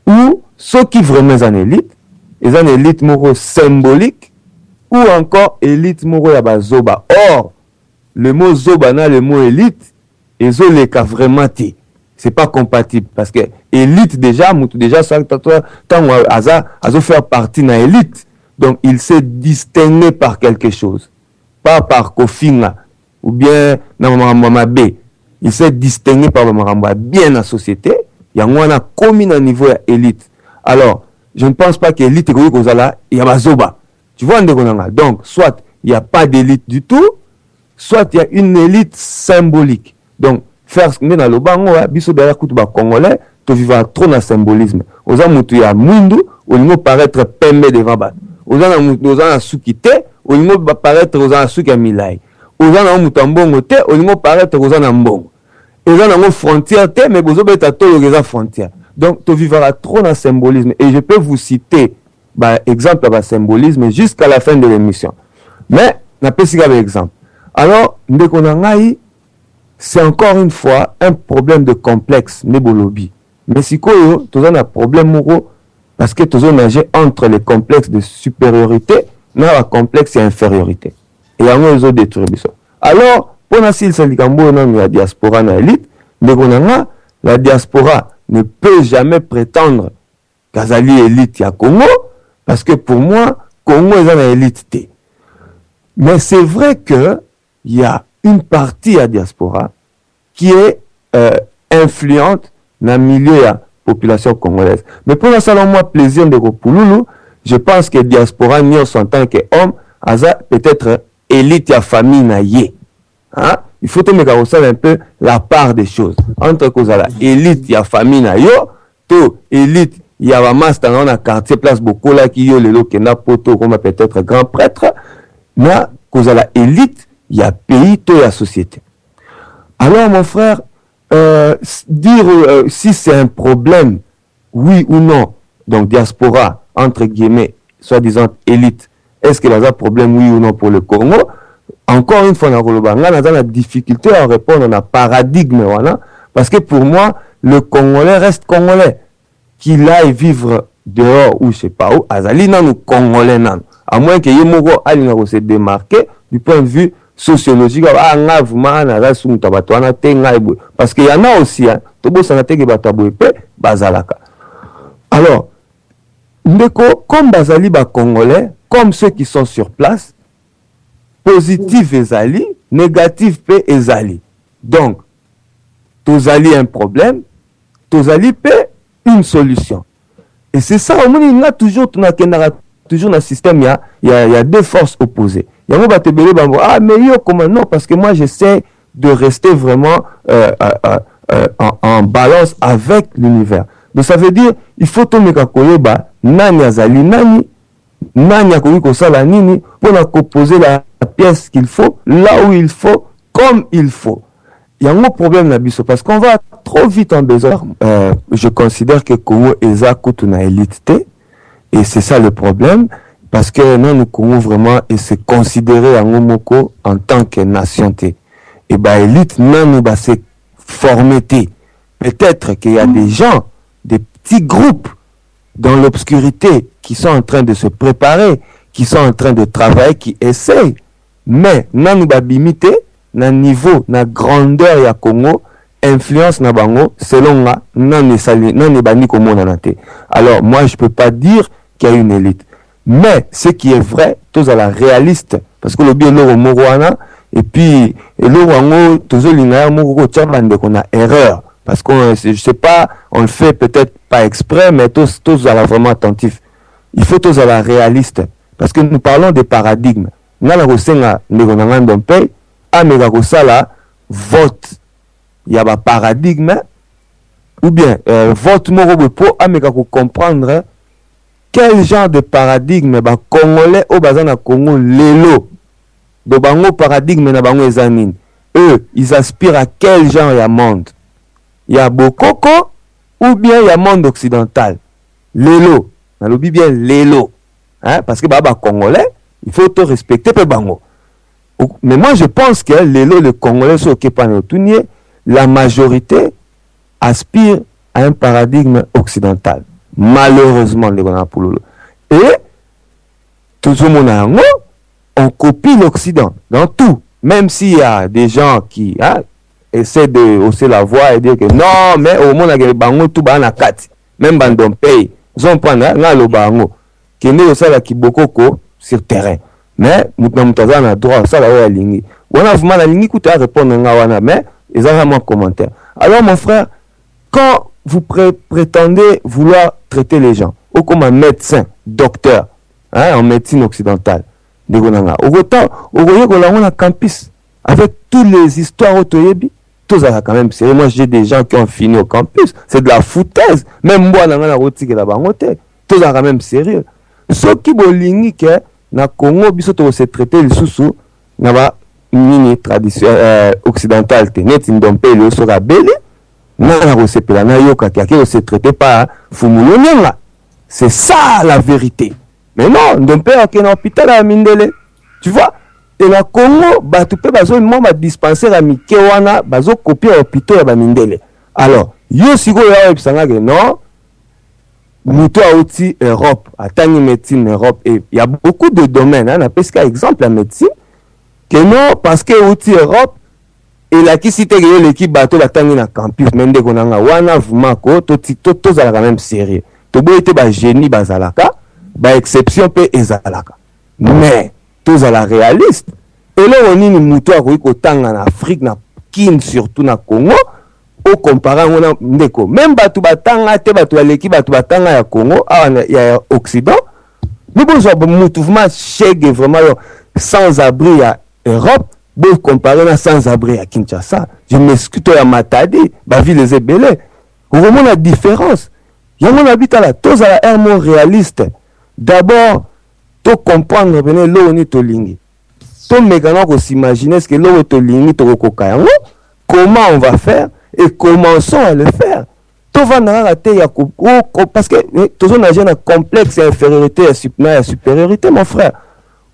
Ou ceux qui vraiment en élite, ils ont élite moro symbolique ou encore élite moro ya bazoba. Or le mot zoba na le mot élite, ils ont les cas vraiment ti. C'est pas compatible parce que élite déjà, moutou déjà ça tant azo faire partie na élite. Donc il s'est distingué par quelque chose, pas par kofinga ou bien na mama B. Il s'est distingué par mama bien la société. Il y a un commis à niveau élite. Alors, je ne pense pas qu'élite est kozala, il y a bazoba. Tu vois donc soit il n'y a pas d'élite du tout, soit il y a une élite symbolique. Donc faire ce que nous avons fait, biso derrière kutu ba congolais, to vivre trop dans symbolisme. Oza mutu ya mundu, au niveau paraître pembe devant ba. Oza na sukite, au niveau paraître oza na suki ya milai. Oza na mutu mbongo te, au niveau paraître oza na mbongo. Oza na frontière te, mais bozo beta to les frontière. Donc to vivra trop dans symbolisme et je peux vous citer exemple de symbolisme jusqu'à la fin de l'émission. Mais na pesi ka exemple. Alors ndeko na ngai, c'est encore une fois un problème de complexe nebolobi. Mais si koyo toza na problème moko parce que tozo nager entre les complexes de supériorité na la complexe d'infériorité. Et yango ezo détruire biso. Alors pour na sil salikambo na la diaspora na élite, ndeko na nga la diaspora ne peut jamais prétendre qu'Azali élite à Congo, parce que pour moi, Congo est une élite. Mais c'est vrai qu'il y a une partie à diaspora qui est influente dans le milieu de la population congolaise. Mais pour la selon moi, plaisir de Kopululu, je pense que diaspora, nous en tant qu'homme, peut-être élite à famille naïe. Hein? Il faut que un peu la part des choses. Entre la élite, il y a famille, to élite, il y a master dans un quartier, place beaucoup là qui y a le qui n'a pas comme peut-être grand prêtre. Na cause la élite, il y a pays, to la société. Alors mon frère, dire si c'est un problème, oui ou non, donc diaspora entre guillemets, soi-disant élite, est-ce qu'il y a un problème, oui ou non pour le Congo? Encore une fois, on a la difficulté à répondre à un paradigme, parce que pour moi, le Congolais reste Congolais. Qu'il aille vivre dehors ou je sais pas où, Azali nan ou Congolais nan. À moins que Yemoro aille se démarquer du point de vue sociologique. Parce qu'il y en a aussi, alors, comme Bazali ba Congolais, comme ceux qui sont sur place, positif ezali, négatif pe ezali. Donc, tozali un problème, tozali pe une solution. Et c'est ça, au moins, il y a toujours un système, il y a deux forces opposées. Il y a ah, mais yo, comment non? Parce que moi, j'essaie de rester vraiment en balance avec l'univers. Donc, ça veut dire, il faut tout koyeba, nani azali nani, nani akoki kosala nini, pour composer la pièce qu'il faut, là où il faut, comme il faut. Il y a un problème là-bas, parce qu'on va trop vite en besoin. Je considère que Congo est une élite, et c'est ça le problème, parce que nous Congo vraiment et se considérer en tant que nation. Et bah élite, nous bah c'est formé. Peut-être qu'il y a des gens, des petits groupes dans l'obscurité qui sont en train de se préparer, qui sont en train de travailler, qui essayent, mais nous bah limiter na niveau, na grandeur ya Congo, influence na bango, selon moi, non ne bani comme on a. Alors, moi, je peux pas dire qu'il y a une élite. Mais, ce qui est vrai, tous à la réaliste, parce que le bien l'euro moroana, et puis, l'euro tous l'ingaya moro tchabande qu'on a erreur. Parce que, je sais pas, on le fait peut-être pas exprès, mais tous à la vraiment attentif. Il faut tous à la réaliste. Parce que nous parlons des paradigmes. N'a la rosenga, n'egonangan d'un pays, amega kosala vote ya ba paradigme ou bien vote moko po amega ko comprendre quel genre de paradigme ba congolais au bazana Congo lelo do bango paradigme na bango ezanine eux ils aspirent à quel genre ya monde ya bokoko ou bien ya monde occidental lelo na lobi bien lelo hein parce que ba congolais il faut te respecter pe bango. Mais moi, je pense que les Congolais sont occupés par la majorité aspire à un paradigme occidental. Malheureusement, les Gonapoulos. Et tout le monde on copie l'Occident dans tout. Même s'il y a des gens qui essaient de hausser la voix et dire que non, mais au monde, il y a bango tout bas na kati. Même bandon pays. Ils ont pris le bango. Qui est aussi la kibokoko sur terrain. Mais nous avons droit ça là lingi on a vraiment la lingi coûte à répondre mais ils ont vraiment commentaire. Alors mon frère, quand vous prétendez vouloir traiter les gens ou comme un médecin docteur en médecine occidentale de gonanga autant on a campus avec toutes les histoires autoyebi tous ça quand même c'est moi j'ai des gens qui ont fini au campus, c'est de la foutaise, même moi dans la route là bas tous ça quand même sérieux ceux qui bolingi que na Congo biso to se traiter le sous na ba nini tradition occidentale te net ndompe le so ka beli na ko se pela na yoka ki se traiter pas fumulonga. C'est ça la vérité. Mais non, ndompe ak na hôpital à Mindele. Tu vois? Et na Congo ba tu peux bazo mo ba dispensaire à Mikewana bazo copier hôpital ya Mindele. Alors, yo siko ya ebisanga que non Moutou a aussi Europe, à Tani médecine Europe, et il y a beaucoup de domaines, on a presque exemple la médecine, que non, parce que aussi Europe, et là qui cite l'équipe bateau la Tani na campus, même de Gonanga, wana vumako, tous à la même série. Tout beau était ba génie bazalaka, ba exception pe ezalaka. Mais, tous à la réaliste, et là on y moutou a koui kotanga en Afrique, na Kin surtout na Congo, au comparant on a ndeko même batu batanga te batu aleki batu batanga ya Congo ya Occident nous bon mouvement chèque vraiment sans abri à Europe bon comparer na sans abri à Kinshasa je m'excuse à Matadi ba ville les ébélés vraiment la différence y a mon habitat là tous à la air réaliste d'abord to comprendre venez l'eau ni to lingi to mécano ko s'imaginer ce que l'eau to lingi to koka comment on va faire et commençons à le faire. Parce que tout le monde a un complexe d'infériorité et supériorité, mon frère.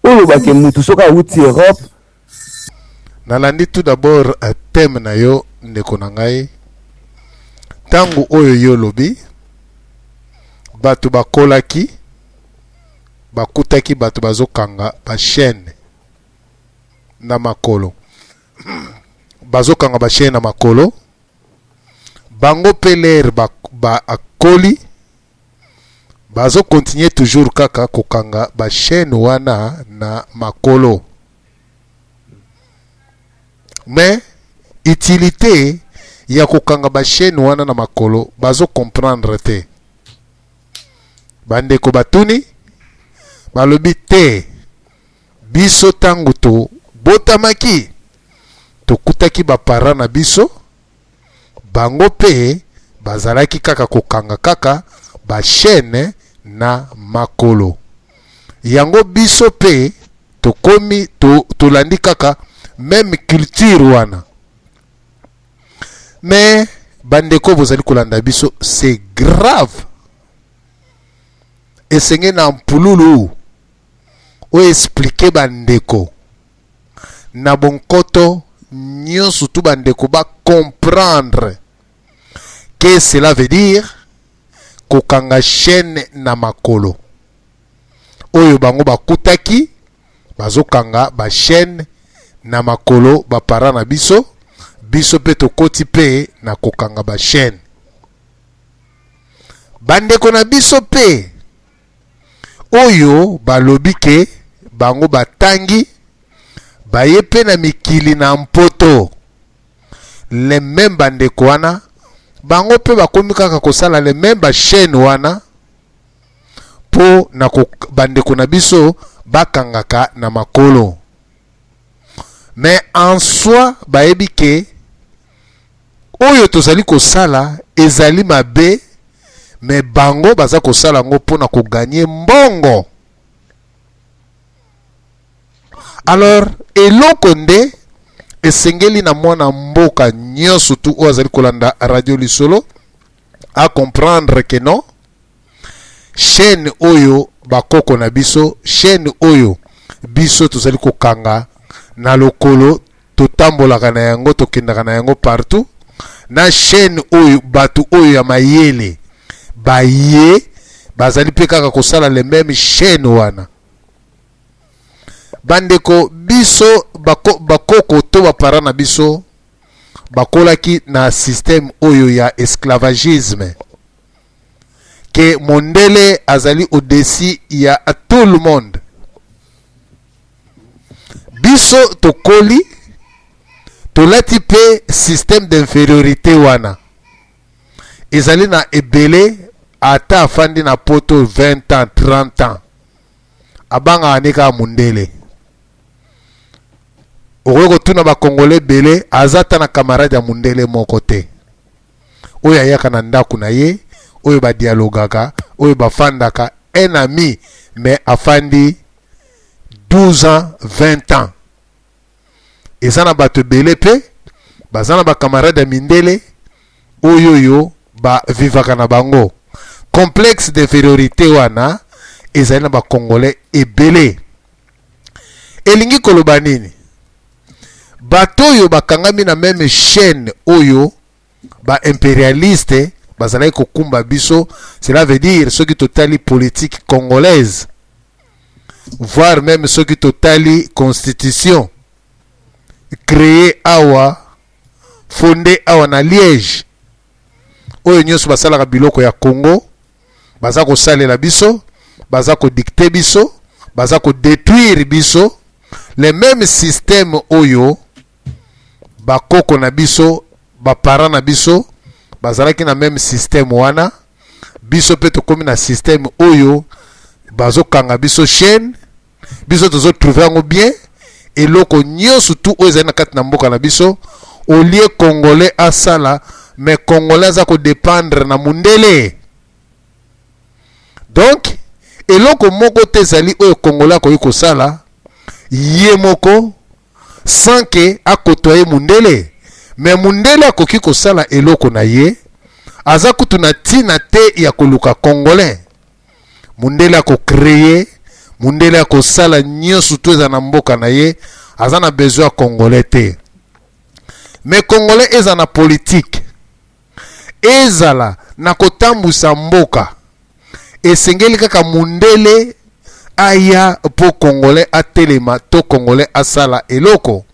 Europe. Nalandi tout d'abord un thème na yo nekonangai. Tangu oyo yo lobi. Batu bakolaki. Bakutaki batu bazokanga ba chaîne na makolo. Bazokanga ba chaîne na makolo. Bango peler ba akoli bazo continuer toujours kaka kokanga ba chaîne wana na makolo. Mais utilité ya kokanga ba chaîne wana na makolo bazo comprendre te. Bandeko batuni balobi te biso tangu to botamaki tokutaki bapara na biso bango pe bazalaki kaka kokanga kaka ba chaîne na makolo. Yango biso pe tokomi tolandi kaka même culture wana. Mais bandeko bozali kolanda biso, c'est grave. Esenge na mpululu o expliquer bandeko na bonkoto nyonso tu bandeko ba comprendre que cela veut dire kokanga chaîne na makolo oyo bango bakutaki bazokanga ba chaîne na makolo bapara na biso biso pe tokoti pe na kokanga ba chaîne bandeko na biso pe oyo balobi ke bango batangi baye pe na mikili na mpoto le même bandeko wana bango pe bakomi kaka kosala le même ba chaîne wana po na bandeko na biso bakangaka na makolo. Mais en soi bayebi ke oyo tozali kosala ezali mabe, mais bango baza kosala ngo pona ko gagner mbongo. Alors eloko nde esengeli na mwana mboka nyonso tu oyo azali kolanda radio lisolo a comprendre que non, chaîne oyo bakoko na biso, chaîne oyo biso tozali kokanga na lokolo totambolaka na yango tokendaka na yango partout, na chaîne oyo batu oyo ya mayele baye bazali pe kaka kosala le même chaîne wana. Bandeko biso bakoko to bapara na biso bakolaki na système oyo ya esclavagisme que mondele azali au-dessus ya à tout le monde. Biso tokoli tolati pe système d'infériorité wana ezali na ebele ata afandi na poto 20 ans 30 ans abanga anika mondele. Oyo tuna ba Congolais belé azata na camarade ya mundele moko te oyo ayaka na ndaku na ye oyo ba dialogaka oyo bafandaka un ami mais afandi 12 ans 20 ans ezana bato belé pe bazana ba camarade ya mindele oyo yo ba vivaka na bango complexe d'infériorité wana ezali na ba Congolais ebele. Elingi koloba nini? Bato oyo bakangami na même chaîne oyo ba impérialiste bazalaki kokumba biso, cela veut dire ceux qui totali politique congolaise, voire même ceux qui totali constitution créé awa fondé awa na Liège oyo nyonso basalaka biloko ya Congo baza kosalela biso, baza kodicter biso, baza kodétruire biso. Le même système oyo bakoko na biso bapara na biso bazalaki na même système wana biso pe tokomi na système oyo bazokanga biso chaîne biso tozo trouver yango bien eloko nyonso tu oyo ezali na kati na mboka na biso au lieu congolais asala mais congolais aza kodépendre na mundele. Donc eloko moko te ezali oyo congolais akoki kosala ye moko sans que akotoye mundele, mais mundele akoki kosala eloko na ye aza kutu na tina te ya koluka congolais. Mundele ako créer, mundele ako sala nyonso tu eza na mboka na ye aza na besoin congolais te. Mais congolais eza na politique ezala na kotambusa mboka esengeli kaka mundele aya po congolais atelema to congolais asala eloko.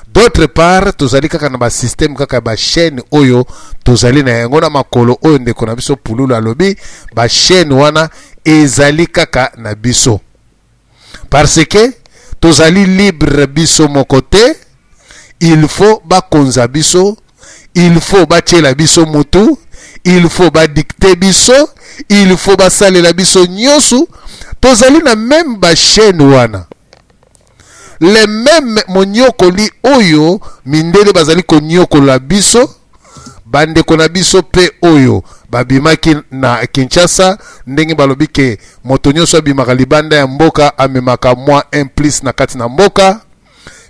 D'autre part tozali kaka na ba système kaka ba chaîne oyo tozali na yango na makolo oyo ndeko na biso pululu alobi ba chaîne wana ezali kaka na biso parce que tozali libre biso mon côté, il faut ba konza biso il faut batiela biso mutu, il faut badicter biso, il faut basalela biso nyosu. Tozali na même ba chaîne wana. Les mêmes monyokoli oyo mindele bazali konyokola biso, bande kona biso pe oyo babimaki na Kinshasa, ndenge balobi ke moto nyonso abimaka libanda ya mboka amemaka mwa implice na kati na mboka.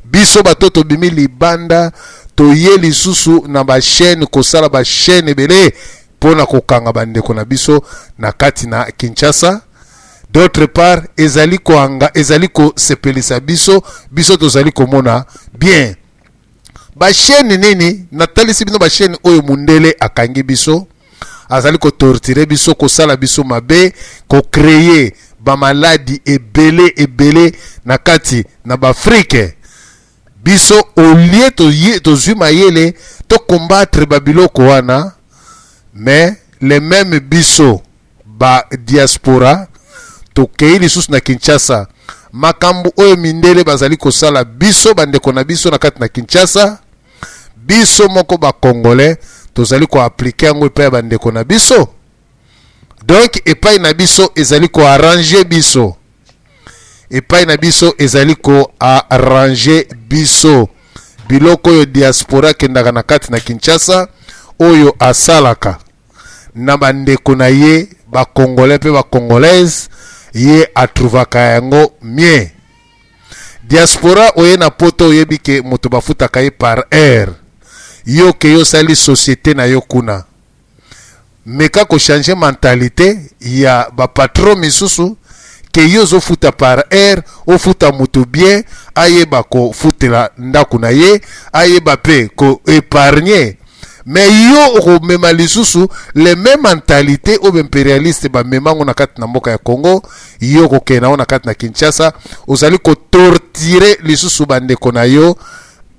Biso batoto bimi libanda toye lisusu na ba chaîne kosala ba chaîne ebele pona kokanga bande kona biso na kati na Kinshasa. D'autre part, ezali ko sepelisa biso, biso tozali komona bien. Ba chaîne nini, natalisi bino ba chaîne oyo mundele akangi biso, azali ko torturer biso, ko sala biso mabe, ko créer ba maladi ebele na kati na ba Afrique. Biso au lieu to zuma yele to combattre babiloko wana, mais les mêmes biso ba diaspora tokei lisusu na Kinshasa makambu oyo mindele bazali kosala biso bandeko na biso na kati na Kinshasa, biso moko ba congolais tozali ko appliquer yango epai bandeko na biso. Donc epai na biso ezali ko arranger biso, epai na biso ezali ko arranger biso biloko oyo diaspora kendaka na kati na Kinshasa oyo asalaka na bandeko na ye ba congolais pe ba congolaise ye atruvaka yango mie. Diaspora oye na poto oyebi ke moto bafutaka ye par air, yo ke yo sali société na yo kuna meka ko changer mentalité ya ba patron misusu ke yo zo futa par air o futa moto bien ayeba ko futela ndaku na ye, ayeba pe ko épargner. Mais yo remema lisusu les mêmes mentalités au impérialiste ba memango na kati na mboka ya Congo, yo ko kena na kati na Kinshasa ozali ko torturer lisusu bandeko na yo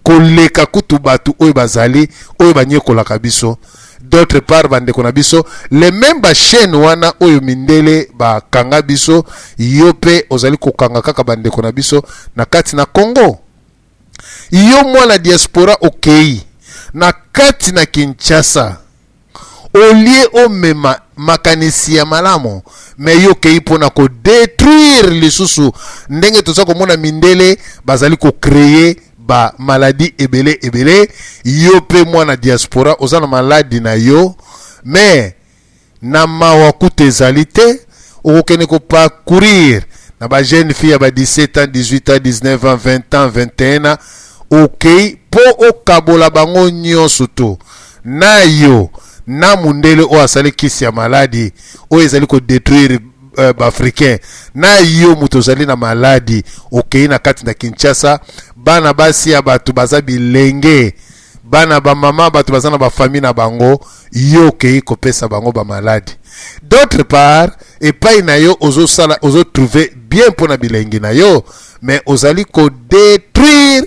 koleka kutu batu oyo bazali oyo banyekola kabiso. D'autre part bandeko na biso les mêmes ba chaîne wana oyo mindele ba kanga biso, yo pe ozali ko kanga kaka bandeko na biso na kati na Congo. Yo mwana diaspora okei na kati na Kinshasa olie o mema makanisi ya malamu me yo kei pona ko détruire lisusu ndenge toza komona mindele bazali ko créer ba maladie ebele yo pe mwana diaspora oza na maladi na yo mais na mawa kutezali te okene ko parcourir na ba jeune fille ya ba 17 ans 18 ans 19 ans 20 ans 21 ans okay po okabola bango nyonso to na yo na mundele o asali kisi ya maladi o ezali ko détruire bafricain na yo muto zali na maladi okay na kati na Kinshasa bana basi ya batu baza bilenge bana ba mama batu baza na ba famille na bango yo okay ko pesa bango ba maladi. D'autre part epai na yo ozo sala ozo trouver bien pona bilenge na yo mais ozali ko détruire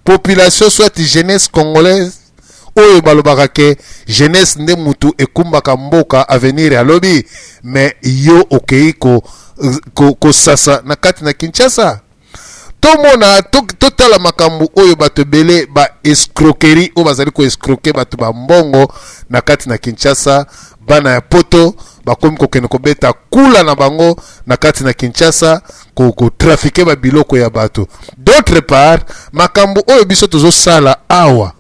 population soit jeunesse congolaise oyo balobaka ke jeunesse nde mutu ekumbaka mboka avenir ya lobi mais yo okei ko sasa na kati na Kinshasa. Tomona totala makambu oyo bato bele ba escroquerie o bazali ko escroquer bato ba mbongo na kati na Kinshasa, bana ya poto bakomi kokene kobeta kula na bango na kati na Kinshasa ko trafiquer ba biloko ya bato. D'autre part makambu oyo biso tozo sala awa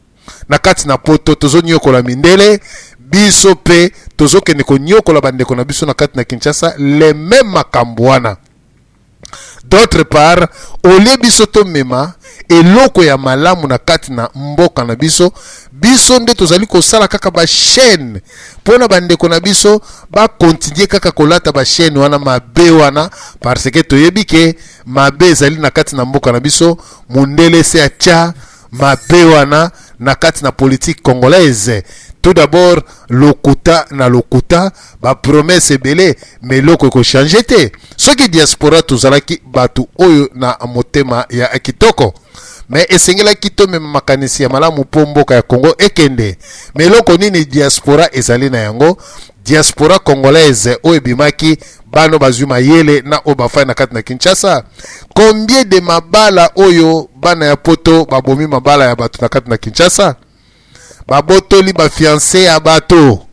na kati na poto tozo nyokola mindele biso pe tozo kene ko nyokola bandeko na biso na kati na Kinshasa les mêmes makambu wana. D'autre part olie biso to mema eloko ya malamu na kati na mboka na biso biso nde tozali kosala kaka ba chaîne pona bandeko na biso ba continuer kaka kolata ba chaîne wana mabe wana parce que toyebi ke mabe ezali na kati na mboka na biso mundele se acha mabe wana na kati na politique congolaise. Tout d'abord lokuta na lokuta ba promesse belé mais loko ko changer te soki diaspora tozalaki batu oyo na motema ya kitoko mais esengela kito me makanisi ya malamu po mboka ya Congo ekende mais loko nini diaspora ezali na yango diaspora congolaise oyo bimaki bano bazuma yele na obafa na kati na Kinshasa. Combien de mabala oyo bana ya poto babomi mabala ya batu na kati na Kinshasa babotoli ba fiancé à bateau.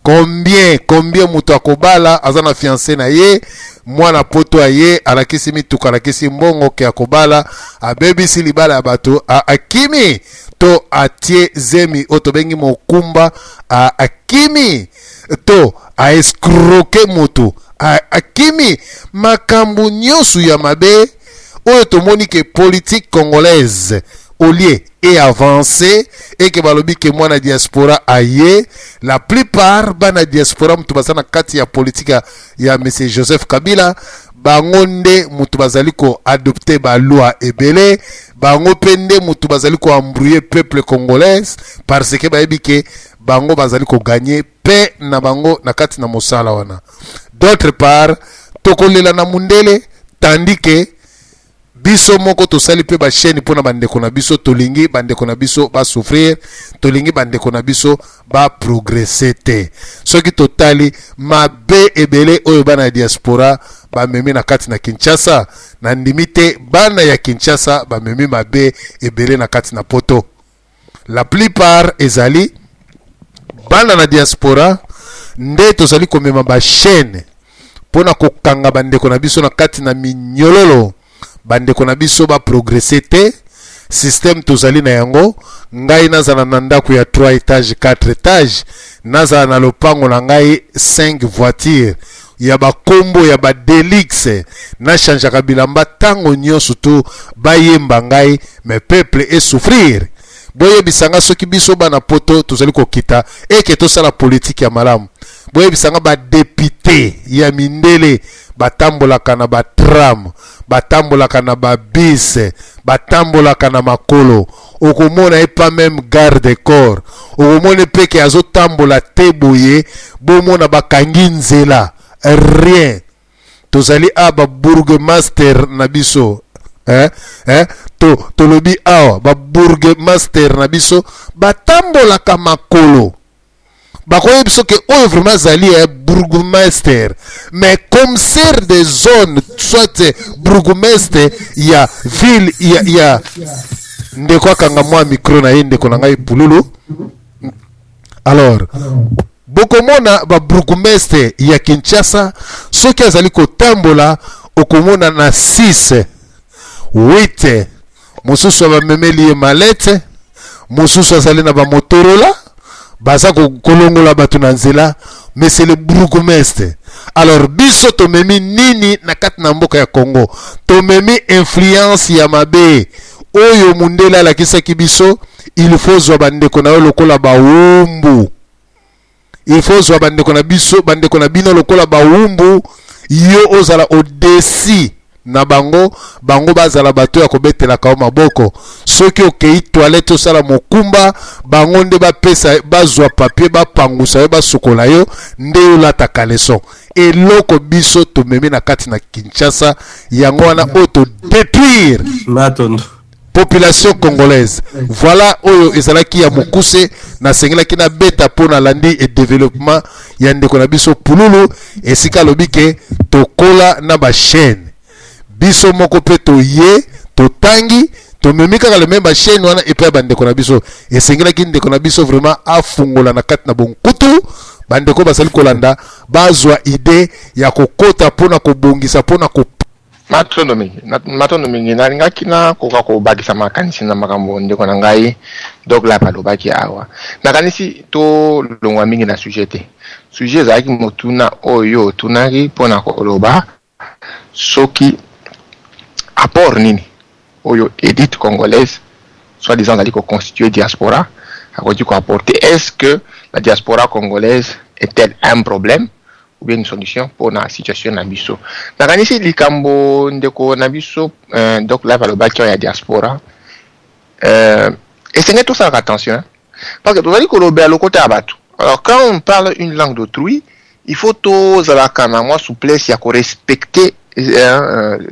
Combien mutu akobala azana fiancé na ye mwana poto aye alakisi mituka alakisi mbongo ke akobala abebisi libala ya bato akimi to atie zemi oto bengi mokumba akimi to escroquer mutu akimi makambo nyonso ya mabe oyo tomoni ke politique congolaise au lieu et avancé et que balobi ke mwana diaspora aye la plupart bana diaspora mutu basana kati ya politique ya monsieur Joseph Kabila bangonde mutu bazali ko adopter ba loi ebele bango pende mutu bazali ko embrouiller peuple congolais parce que bayebi ke bango bazali ko gagner paix na bango na kati na mosala wana. D'autre part tokolela na mundele tandis que biso moko tosali pe ba chaîne pona bandeko na biso tolingi bandeko na biso ba souffrir tolingi bandeko na biso ba progresser te soki totali mabe ebele oyo bana diaspora ba memi na kati na Kinshasa na ndimite bana ya Kinshasa ba memi mabe ebele na kati na poto. La plupart ezali bana na diaspora nde tozali komema ba chaîne pona kokanga bandeko na biso na kati na minyololo bandeko na biso ba progresser te système tozali na yango ngai nazala na ndako ya 3 étages 4 étages nazala na lopango na ngai 5 voitures ya ba kombo ya ba delix na changeaka bilamba tango nyonso to bayemba ngai mais peuple est souffrir boye bisanga soki biso bana poto tozali kokita eke tosala politique ya malamu boye bisanga ba député ya mindele batambolaka na batram batambolaka na babis batambolaka na makolo okomona epa même garde corps okomona peke azotambola te boye bomona bakangi nzela rien tozali aba bourgmeister na biso tolobi awa ba bourgmeister na biso batambolaka makolo bakoye biso ke oyo vraiment zali bourgmeister mais commissaire des zones soit bourgmeister ya ville ya ndeko akanga mwa micro na ye ndeko na ngai pululu alors bokomona ba bourgmeister ya Kinshasa soki azali kotambola okomona na 6 8 mosusu bamemeli ye malete mosusu azali na ba Motorola baza kolongola bato na nzela mais c'est le bourgmestre. Alors biso tomemi nini na kati na mboka ya Congo tomemi influence ya mabe oyo mundela lakisaki biso il faut zwa bandeko na yo lokola bawumbu il faut zwa bandeko na biso bandeko na bino lokola bawumbu yo ozala odesi na bango bazala bato ya kobetela kao maboko soki okei toilette osala mokumba bango nde bapesa bazwa papier bapangusa yo basukola yo nde olataka leson eloko biso tomemi na kati na Kinshasa yango wana oyo to détruire matondo population congolaise. Voilà oyo ezalaki ya mokuse na sengelaki na beta pona landi et développement ya ndeko na biso pululu esika lobike tokola na ba chaîne biso moko pe toye totangi tomemi kaka le même chaîne wana epa bandeko na biso esengelaki ndeko na biso vraiment afungola na kati na bonkutu bandeko basali kolanda bazwa idée ya kokota pona kobongisa pona ko matondo mingi nalingaki na koka kobakisa makanisi na makambo ndeko na ngai donc la balobaki awa nakanisi to longwa mingi na sujet te sujet ezalaki motuna oyo tunaki mpona koloba soki apport nini oyo élite congolaise soi-disant d'aller constituer diaspora a dit apporter. Est-ce que la diaspora congolaise est-elle un problème ou bien une solution pour la situation nabiso? Nakanisi likambo ndeko nabiso donc là va le bâtir la diaspora et c'est tout ça attention parce que tu vas dire que le côté abatou. Alors quand on parle une langue d'autrui, il faut tous à la moi souplesse ya ko respecter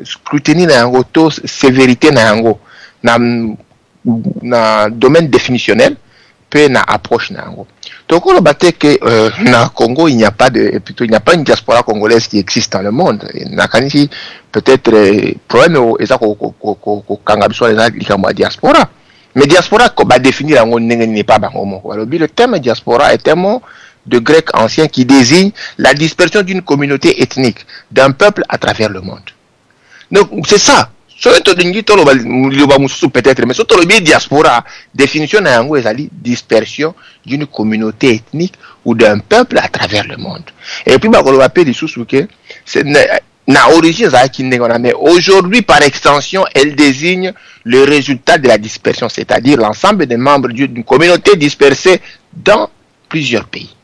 scrutiner na yango to sévérité na yango na domaine définitionnel pe na approche na yango. Donc on a que na Congo il n'y a pas de plutôt il n'y a pas une diaspora congolaise qui existe dans le monde. Na kanisi peut-être problème eza ko kanga biso les likambo diaspora Mais diaspora, comme va définir n'est pas le terme diaspora est un mot de grec ancien qui désigne la dispersion d'une communauté ethnique, d'un peuple à travers le monde. Donc, c'est ça. Peut-être, mais surtout le diaspora, définition est dispersion d'une communauté ethnique ou d'un peuple à travers le monde. Et puis, on va appeler les sous que c'est na origine mais aujourd'hui par extension elle désigne le résultat de la dispersion, c'est-à-dire l'ensemble des membres d'une communauté dispersée dans plusieurs pays.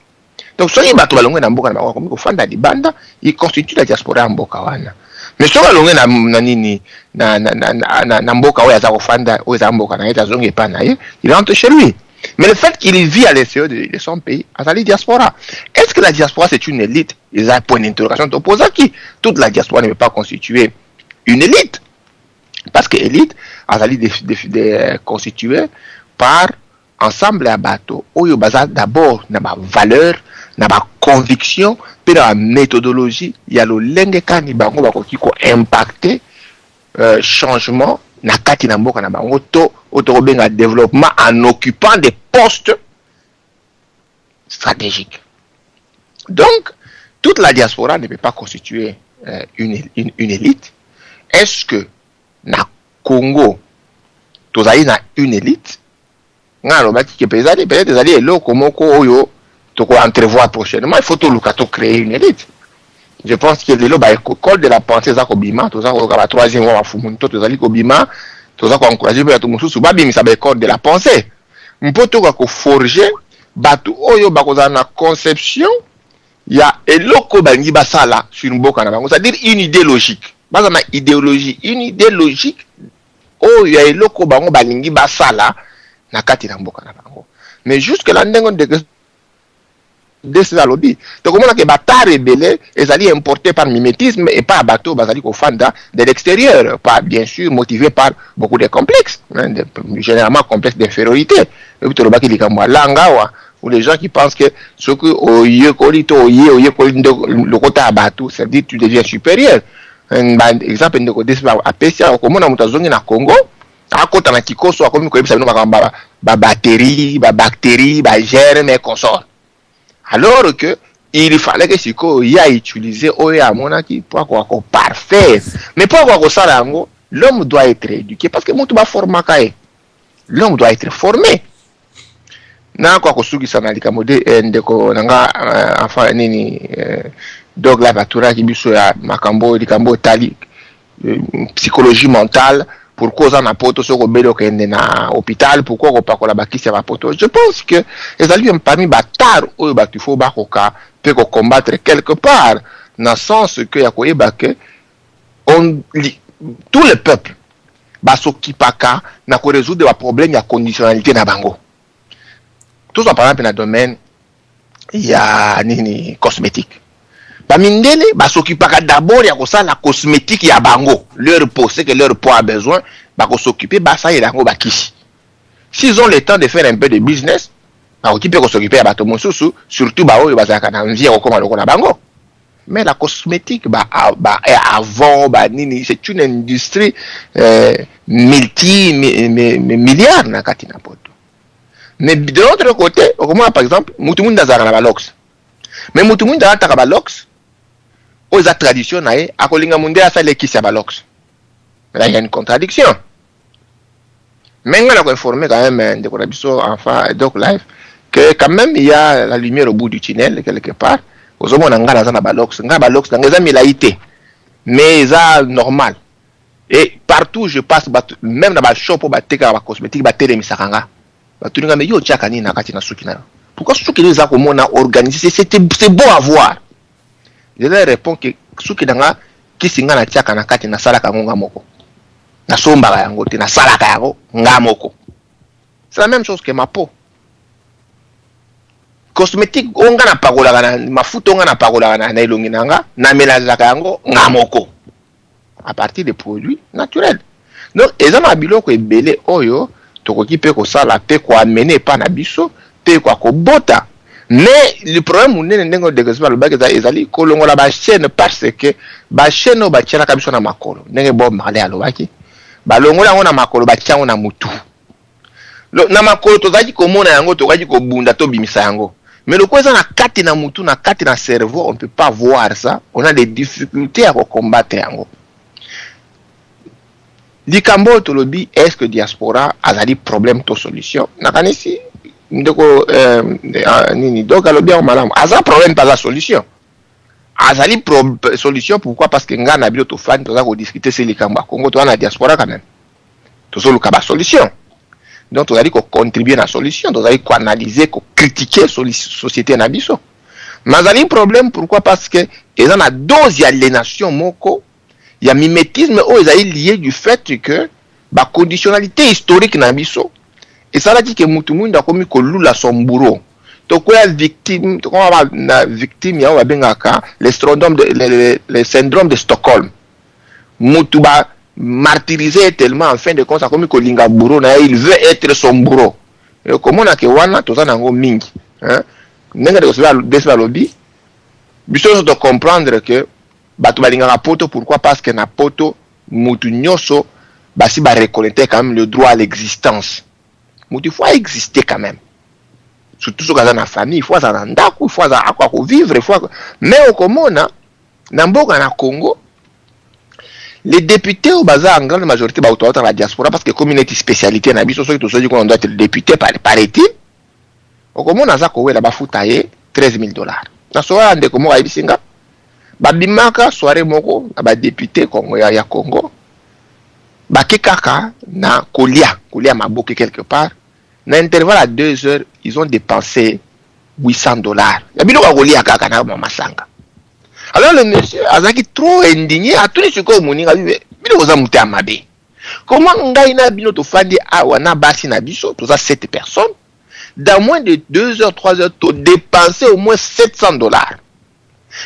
Donc soki bato balongwe na mboka na bango komi kofanda libanda il constitue la diaspora ya mboka wana. Mais soki balongwe na nini na mboka oyo aza kofanda oyo za mboka na ye azongi pa na ye, il rentre chez lui. Mais le fait qu'il vit à l'extérieur de son pays, azali diaspora. Est-ce que la diaspora c'est une élite? Ils ont un point d'interrogation opposé à qui? Toute la diaspora ne peut pas constituer une élite. Parce que l'élite, azali constituée par ensemble à bateau, où il y a d'abord na valeur, na conviction, puis dans la méthodologie, il y a le lenge kani bango bako qui ko impacter changement na kati na mboka na bango to autorobenga développement en occupant des postes stratégiques. Donc, toute la diaspora ne peut pas constituer une élite. Est-ce que na Congo, tu as une élite? Peut-être des alliés là comme Oyo, tu peux entrevoir prochainement. Il faut tout le cas créer une élite. Je pense que l'école de la pensée, c'est Kobima, tout ça, la troisième fois, tout ça, Kobima, tout ça, encourager, tout le monde, ça l'école de la pensée. On peut tout forger, batu Oyo, na conception, il y a eloko bangi basala sur une boka na bango, c'est-à-dire une idée logique. Basa na idéologie, une idée logique. Oh, il y a eloko bango balingi basala na kati na mboka na bango. Mais jusque là ndengo de ces lobby. Donc comment que bata rebelle ezali importé par mimétisme et pas bateau basali ko fanda de l'extérieur, pas bien sûr motivé par beaucoup de complexes, hein, généralement complexes d'infériorité. Et puis le baki likamwa langawa ou les gens qui pensent que ce que le côté à bateau, ça veut dire que tu deviens supérieur. Un exemple de côté à Pessia, au commun à na Congo, à côté na Kikoso, à comme batterie, bactéries, germes et consorts. Alors que il fallait que Siko y a utilisé Oya Monaki pour quoi parfait. Mais pour quoi ça l'homme doit être éduqué parce que mon tuba formé. L'homme doit être formé. Na kwa kusugi sana likamode ndeko nanga enfin nini dog la batura ki biso ya makambo likambo tali psychologie mentale pour cause na poto soko belo kende na hôpital pourquoi ko pakola bakisi ya poto. Je pense que les alliés parmi batar oyo batufo bakoka peut ko combattre quelque part dans le sens que ya koyeba que on tout le peuple ba s'occupaka na ko résoudre les problèmes ya conditionnalité na bango. Tout ça par exemple dans le domaine il y a nini cosmétique. Bamindele ba s'occupaka d'abord ya kosa la cosmétique ya bango. Leur peau, c'est que leur peau a besoin, ba ko s'occuper ba ça ya bango ba kisi. S'ils ont le temps de faire un peu de business, ba occupé ko s'occuper ya bato mosusu, surtout ba oyo ba za kana envie ko koma lokona bango. Mais la cosmétique avant ba nini c'est une industrie milliard na kati na poto. Mais de l'autre côté, comment par exemple, mutumu ndazara na balox. Mais mutumu ndazara na balox, aux traditions nae, akolinga munde asa le kisi balox. Là il y a une contradiction. Mais on a informé quand même de Korabiso enfin donc live que quand même il y a la lumière au bout du tunnel quelque part. Aux hommes on a na balox, nga balox nga za milaité. Mais ça normal. Et partout je passe même dans ba shop ba teka ba cosmétique ba télé misakanga. Batuninga me yo tchaka ni na kati na suki na. Pourquoi suki les a comme on a organisé c'est beau à voir. Je leur réponds que suki danga kisinga na tchaka na kati na sala kango ngamoko. Na somba yango te na sala kango ngamoko. C'est la même chose que ma peau. Cosmétique onga na pakola na mafuta onga na pakola na ilongi nanga na mélange kango ngamoko. À partir des produits naturels. Donc ezama biloko ebele oyo tokoki pe ko sala pe ko amener pa na biso pe ko bota. Mais le problème munene ndengo de gazba le bageza ezali kolongola ba chaîne parce que ba chaîne ba tiana kabiso na makolo ndenge bo male alobaki ba longola ngona makolo ba tiana na mutu. na makolo tozali komona yango tozali kobunda to bimisa yango. Mais le quoi ça na kati na mutu na kati na cerveau, on peut pas voir ça. On a des difficultés à combattre yango. Likambo to lobi est-ce que diaspora a des problèmes to solution? Na kanisi ndeko nini donc alobi en malam. Aza problème pas la solution. Azali solution pourquoi? Parce que nga na bilo to fan to za ko discuter c'est likambo Congo to na diaspora quand même. To solo ka ba solution. Donc, tu as dit qu'on contribue à la solution, tu as dit qu'on analyse, qu'on critique la société en abisso. Mais il y a un problème, pourquoi? Parce que il y a une dose d'aliénation, il y a un mimétisme, ils sont liés du fait que la conditionnalité historique en abisso, et ça veut dire que tout le monde a commis que l'oula son bourreau. Donc, il y a victime, il y a le syndrome de Stockholm. Mutuba martyrisé tellement en fin de compte ça comme que linga bourreau na il veut être son bourreau et comment on a que wana to za ngo mingi hein nenga de cela besa lobby biso de comprendre que bato balinga poto pourquoi? Parce que na poto mutu nyoso basi ba reconnaître quand même le droit à l'existence. Mutu faut exister quand même, surtout sur la famille, il faut ça ndako, il faut ça quoi vivre, il faut mais au komona na mboka na Congo. Les députés au bazar en grande majorité bah autour de la diaspora parce que communauté spécialité na biso ceux qui qu'on doit être député paraît-il. Au comment on a ça quoi là-bas foutailler $13,000. Na soa ande comme wa bisinga. Ba bimaka soirée moko ba député Congo ya Congo. Ba kekaka na kolia maboke quelque part. Na intervalle à 2 heures, ils ont dépensé $800. Ya bilo ka kolia kaka na masanga. Alors le monsieur azaki trop indigné à tous les secours moninga bibe bino za muté amabe. Comment ngai na bino to fandi awa na basi na biso to za 7 personnes dans moins de 2 heures 3 heures to dépenser au moins $700.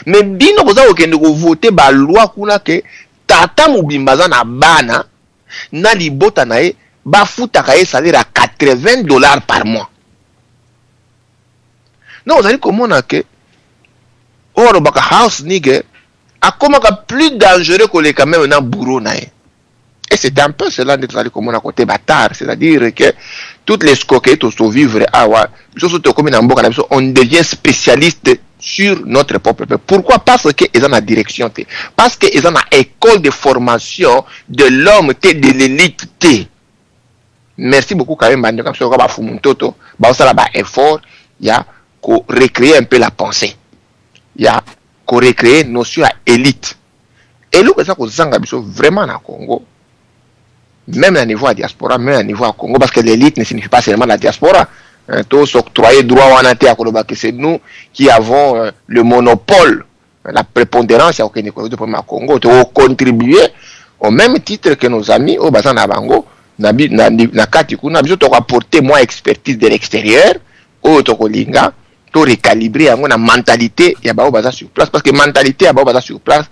Mais bino koza okende ko voter ba loi kuna ke tata mubimbaza na bana na libota na e ba futa ka e salaire à $80 par mois. Non, vous allez comment na ke or baka house nigga a comment plus dangereux que les quand même dans bourreau nae. Et c'est un peu cela d'être allé comme on a côté bâtard, c'est-à-dire que toutes les scoquettes au vivre on devient spécialiste sur notre propre peuple. Pourquoi? Parce que ils ont la direction t. Parce que ils ont la école de formation de l'homme t de l'élite t. Merci beaucoup quand même bande comme ça ba fumuntoto, ba ça là ba effort, il y a qu'on recréer un peu la pensée. Il y a qu'on recréer notion à élite. Et nous que ça qu'on zanga biso vraiment na Congo. Même à niveau à diaspora, même à niveau à Congo, parce que l'élite ne signifie pas seulement la diaspora. Tous octroyer droit en à Koloba, que c'est nous qui avons le monopole, la prépondérance à Congo, de contribuer au même titre que nos amis au Bazan Nabango, na Katikuna, nous avons apporté moins expertise de l'extérieur, au Tokolinga, pour recalibrer la mentalité, il y a Baza sur place, parce que mentalité, il y a Baza sur place,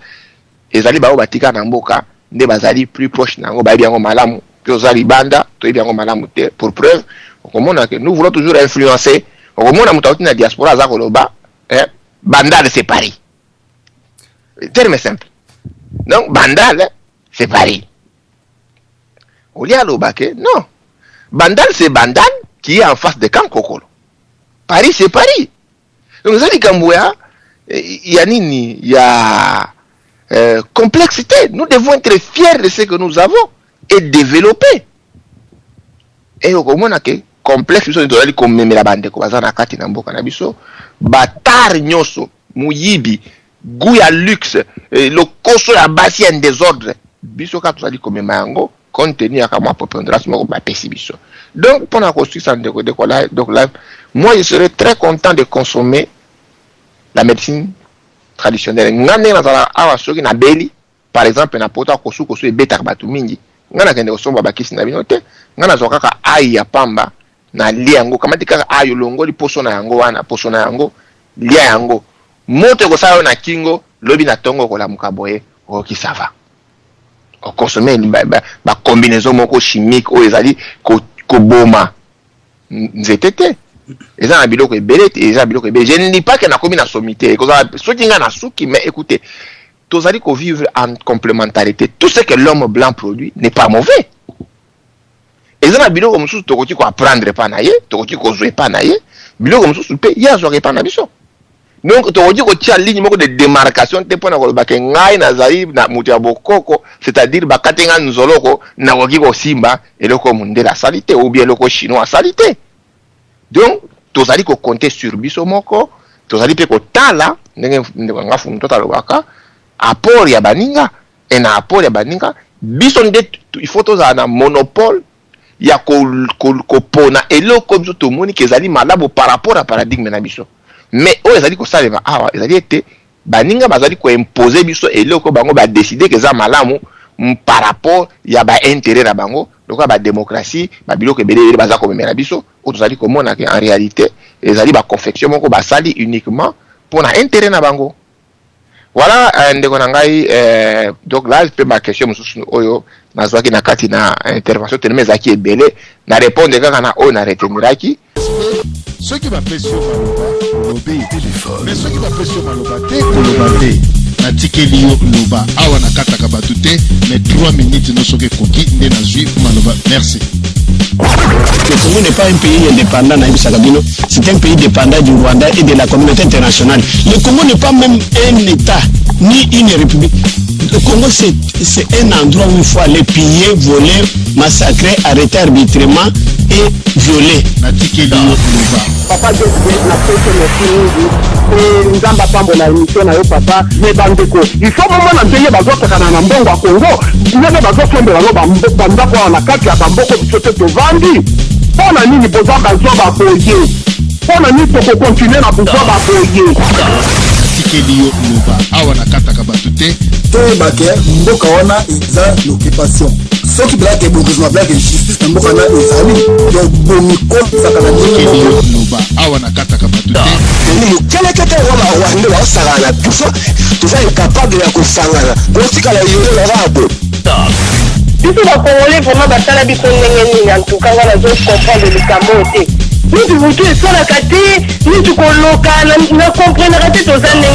et Zali Bao Batika Namboka, ne bazali plus proche nango ba bien malamu que ozali banda to bien malamu te pour preuve comment que nous voulons toujours influencer comment na mutauti na diaspora za koloba bandal c'est Paris, terme simple. Donc bandal c'est Paris au lieu loba que non bandal c'est bandal qui est en face de Camp Kokolo. Paris c'est Paris. Donc zali Kamboya il y a nini il y a complexité. Nous devons être fiers de ce que nous avons et développer. Et au moins que complexe nous devons comme même la bande comme ça na kati na mboka na biso batar nyoso muyibi guya luxe le koso ya basi en désordre biso ka tozali comme mango compte tenu à ma prépondérance mo ba pesi biso. Donc pendant construire ça donc là moi je serais très content de consommer la médecine traditionnel ngane na zala awa soki na beli par exemple na pota kosu e beta batu mingi ngana kende osomba bakisi na binote ngana zoka ka ai ya pamba na lia yango kamati kaka ayo longo li poso na yango wana poso na yango lia yango moto ko sayo na kingo lobi na tongo ko la mukaboye o ki sava o consommer ba combinaison moko chimique o ezali ko boma nzetete. Et ça, je ne dis pas qu'il y a une sommité. Mais écoutez, tous allez vivre en complémentarité. Tout ce que l'homme blanc produit n'est pas mauvais. ezana biloko mosusu tokoki ko apprendre pa na ye tokoki ko jouer pa na ye biloko mosusu pe ya jouer pa na biso donc tokoki ko tia ligne moko de démarcation te pona ko bake ngai na zaib na mutu ya bokoko c'est-à-dire bakatenga nzoloko na koki ko simba eloko mundela salite ou bien eloko chinois salite donc tozali ko compter sur biso moko tozali pe ko tala ndenge nga fu mtota lobaka apport ya baninga et na apport ya baninga biso nde il faut tozala na monopole ya ko pona eloko biso tomoni kezali malamu par rapport à paradigme na biso mais o ezali ko salema awa ezali ete baninga bazali ko imposer biso eloko bango ba décider que za malamu par rapport ya ba intérêt na bango donc ba démocratie ba biloko ebele baza ko memela biso o tozali ko mona que en réalité ezali ba confection moko ba sali uniquement pour na intérêt na bango. Voilà ndeko na ngai donc là je peux ma question mususu oyo nazwaki na kati na intervention tellement zaki ebele na répondre kaka na oyo na reteniraki ceux qui va pression maloba lobé téléphone mais ceux qui va pression maloba te koloba te na tikeli yo loba awa na kataka batu te mais 3 minutes no soke koki nde na zui maloba merci. Le Congo n'est pas un pays indépendant, c'est un pays dépendant du Rwanda et de la communauté internationale. Le Congo n'est pas même un État, ni une république. Le Congo, c'est un endroit où il faut aller piller, voler, massacrer, arrêter arbitrairement et violer. Papa, nzamba pambo na émission na yo papa mais bandeko il faut moment na ndenge bazokana na mbongo ya Congo ndenge bazosombela no bandako na kati ya bamboko biso te tovandi mpona nini boza bazwa baboye mpona nini tokokontinue na bozwa baboye tikeli yo loba awa na kataka batu te toyebake mboka wana eza l'occupation soki blake ebongezwa blake justice na mboka na ezali yobomi kozaka na tikeli yo loba awa na kataka batu te kelekete wana wande wasangana tuza incapable ya kusangana kotikala yole lorabo biso bakongole vraiment basala biso ndenge nini en tout cas wana comprendre likambo te niti mutu esalaka te niti koloka na comprendre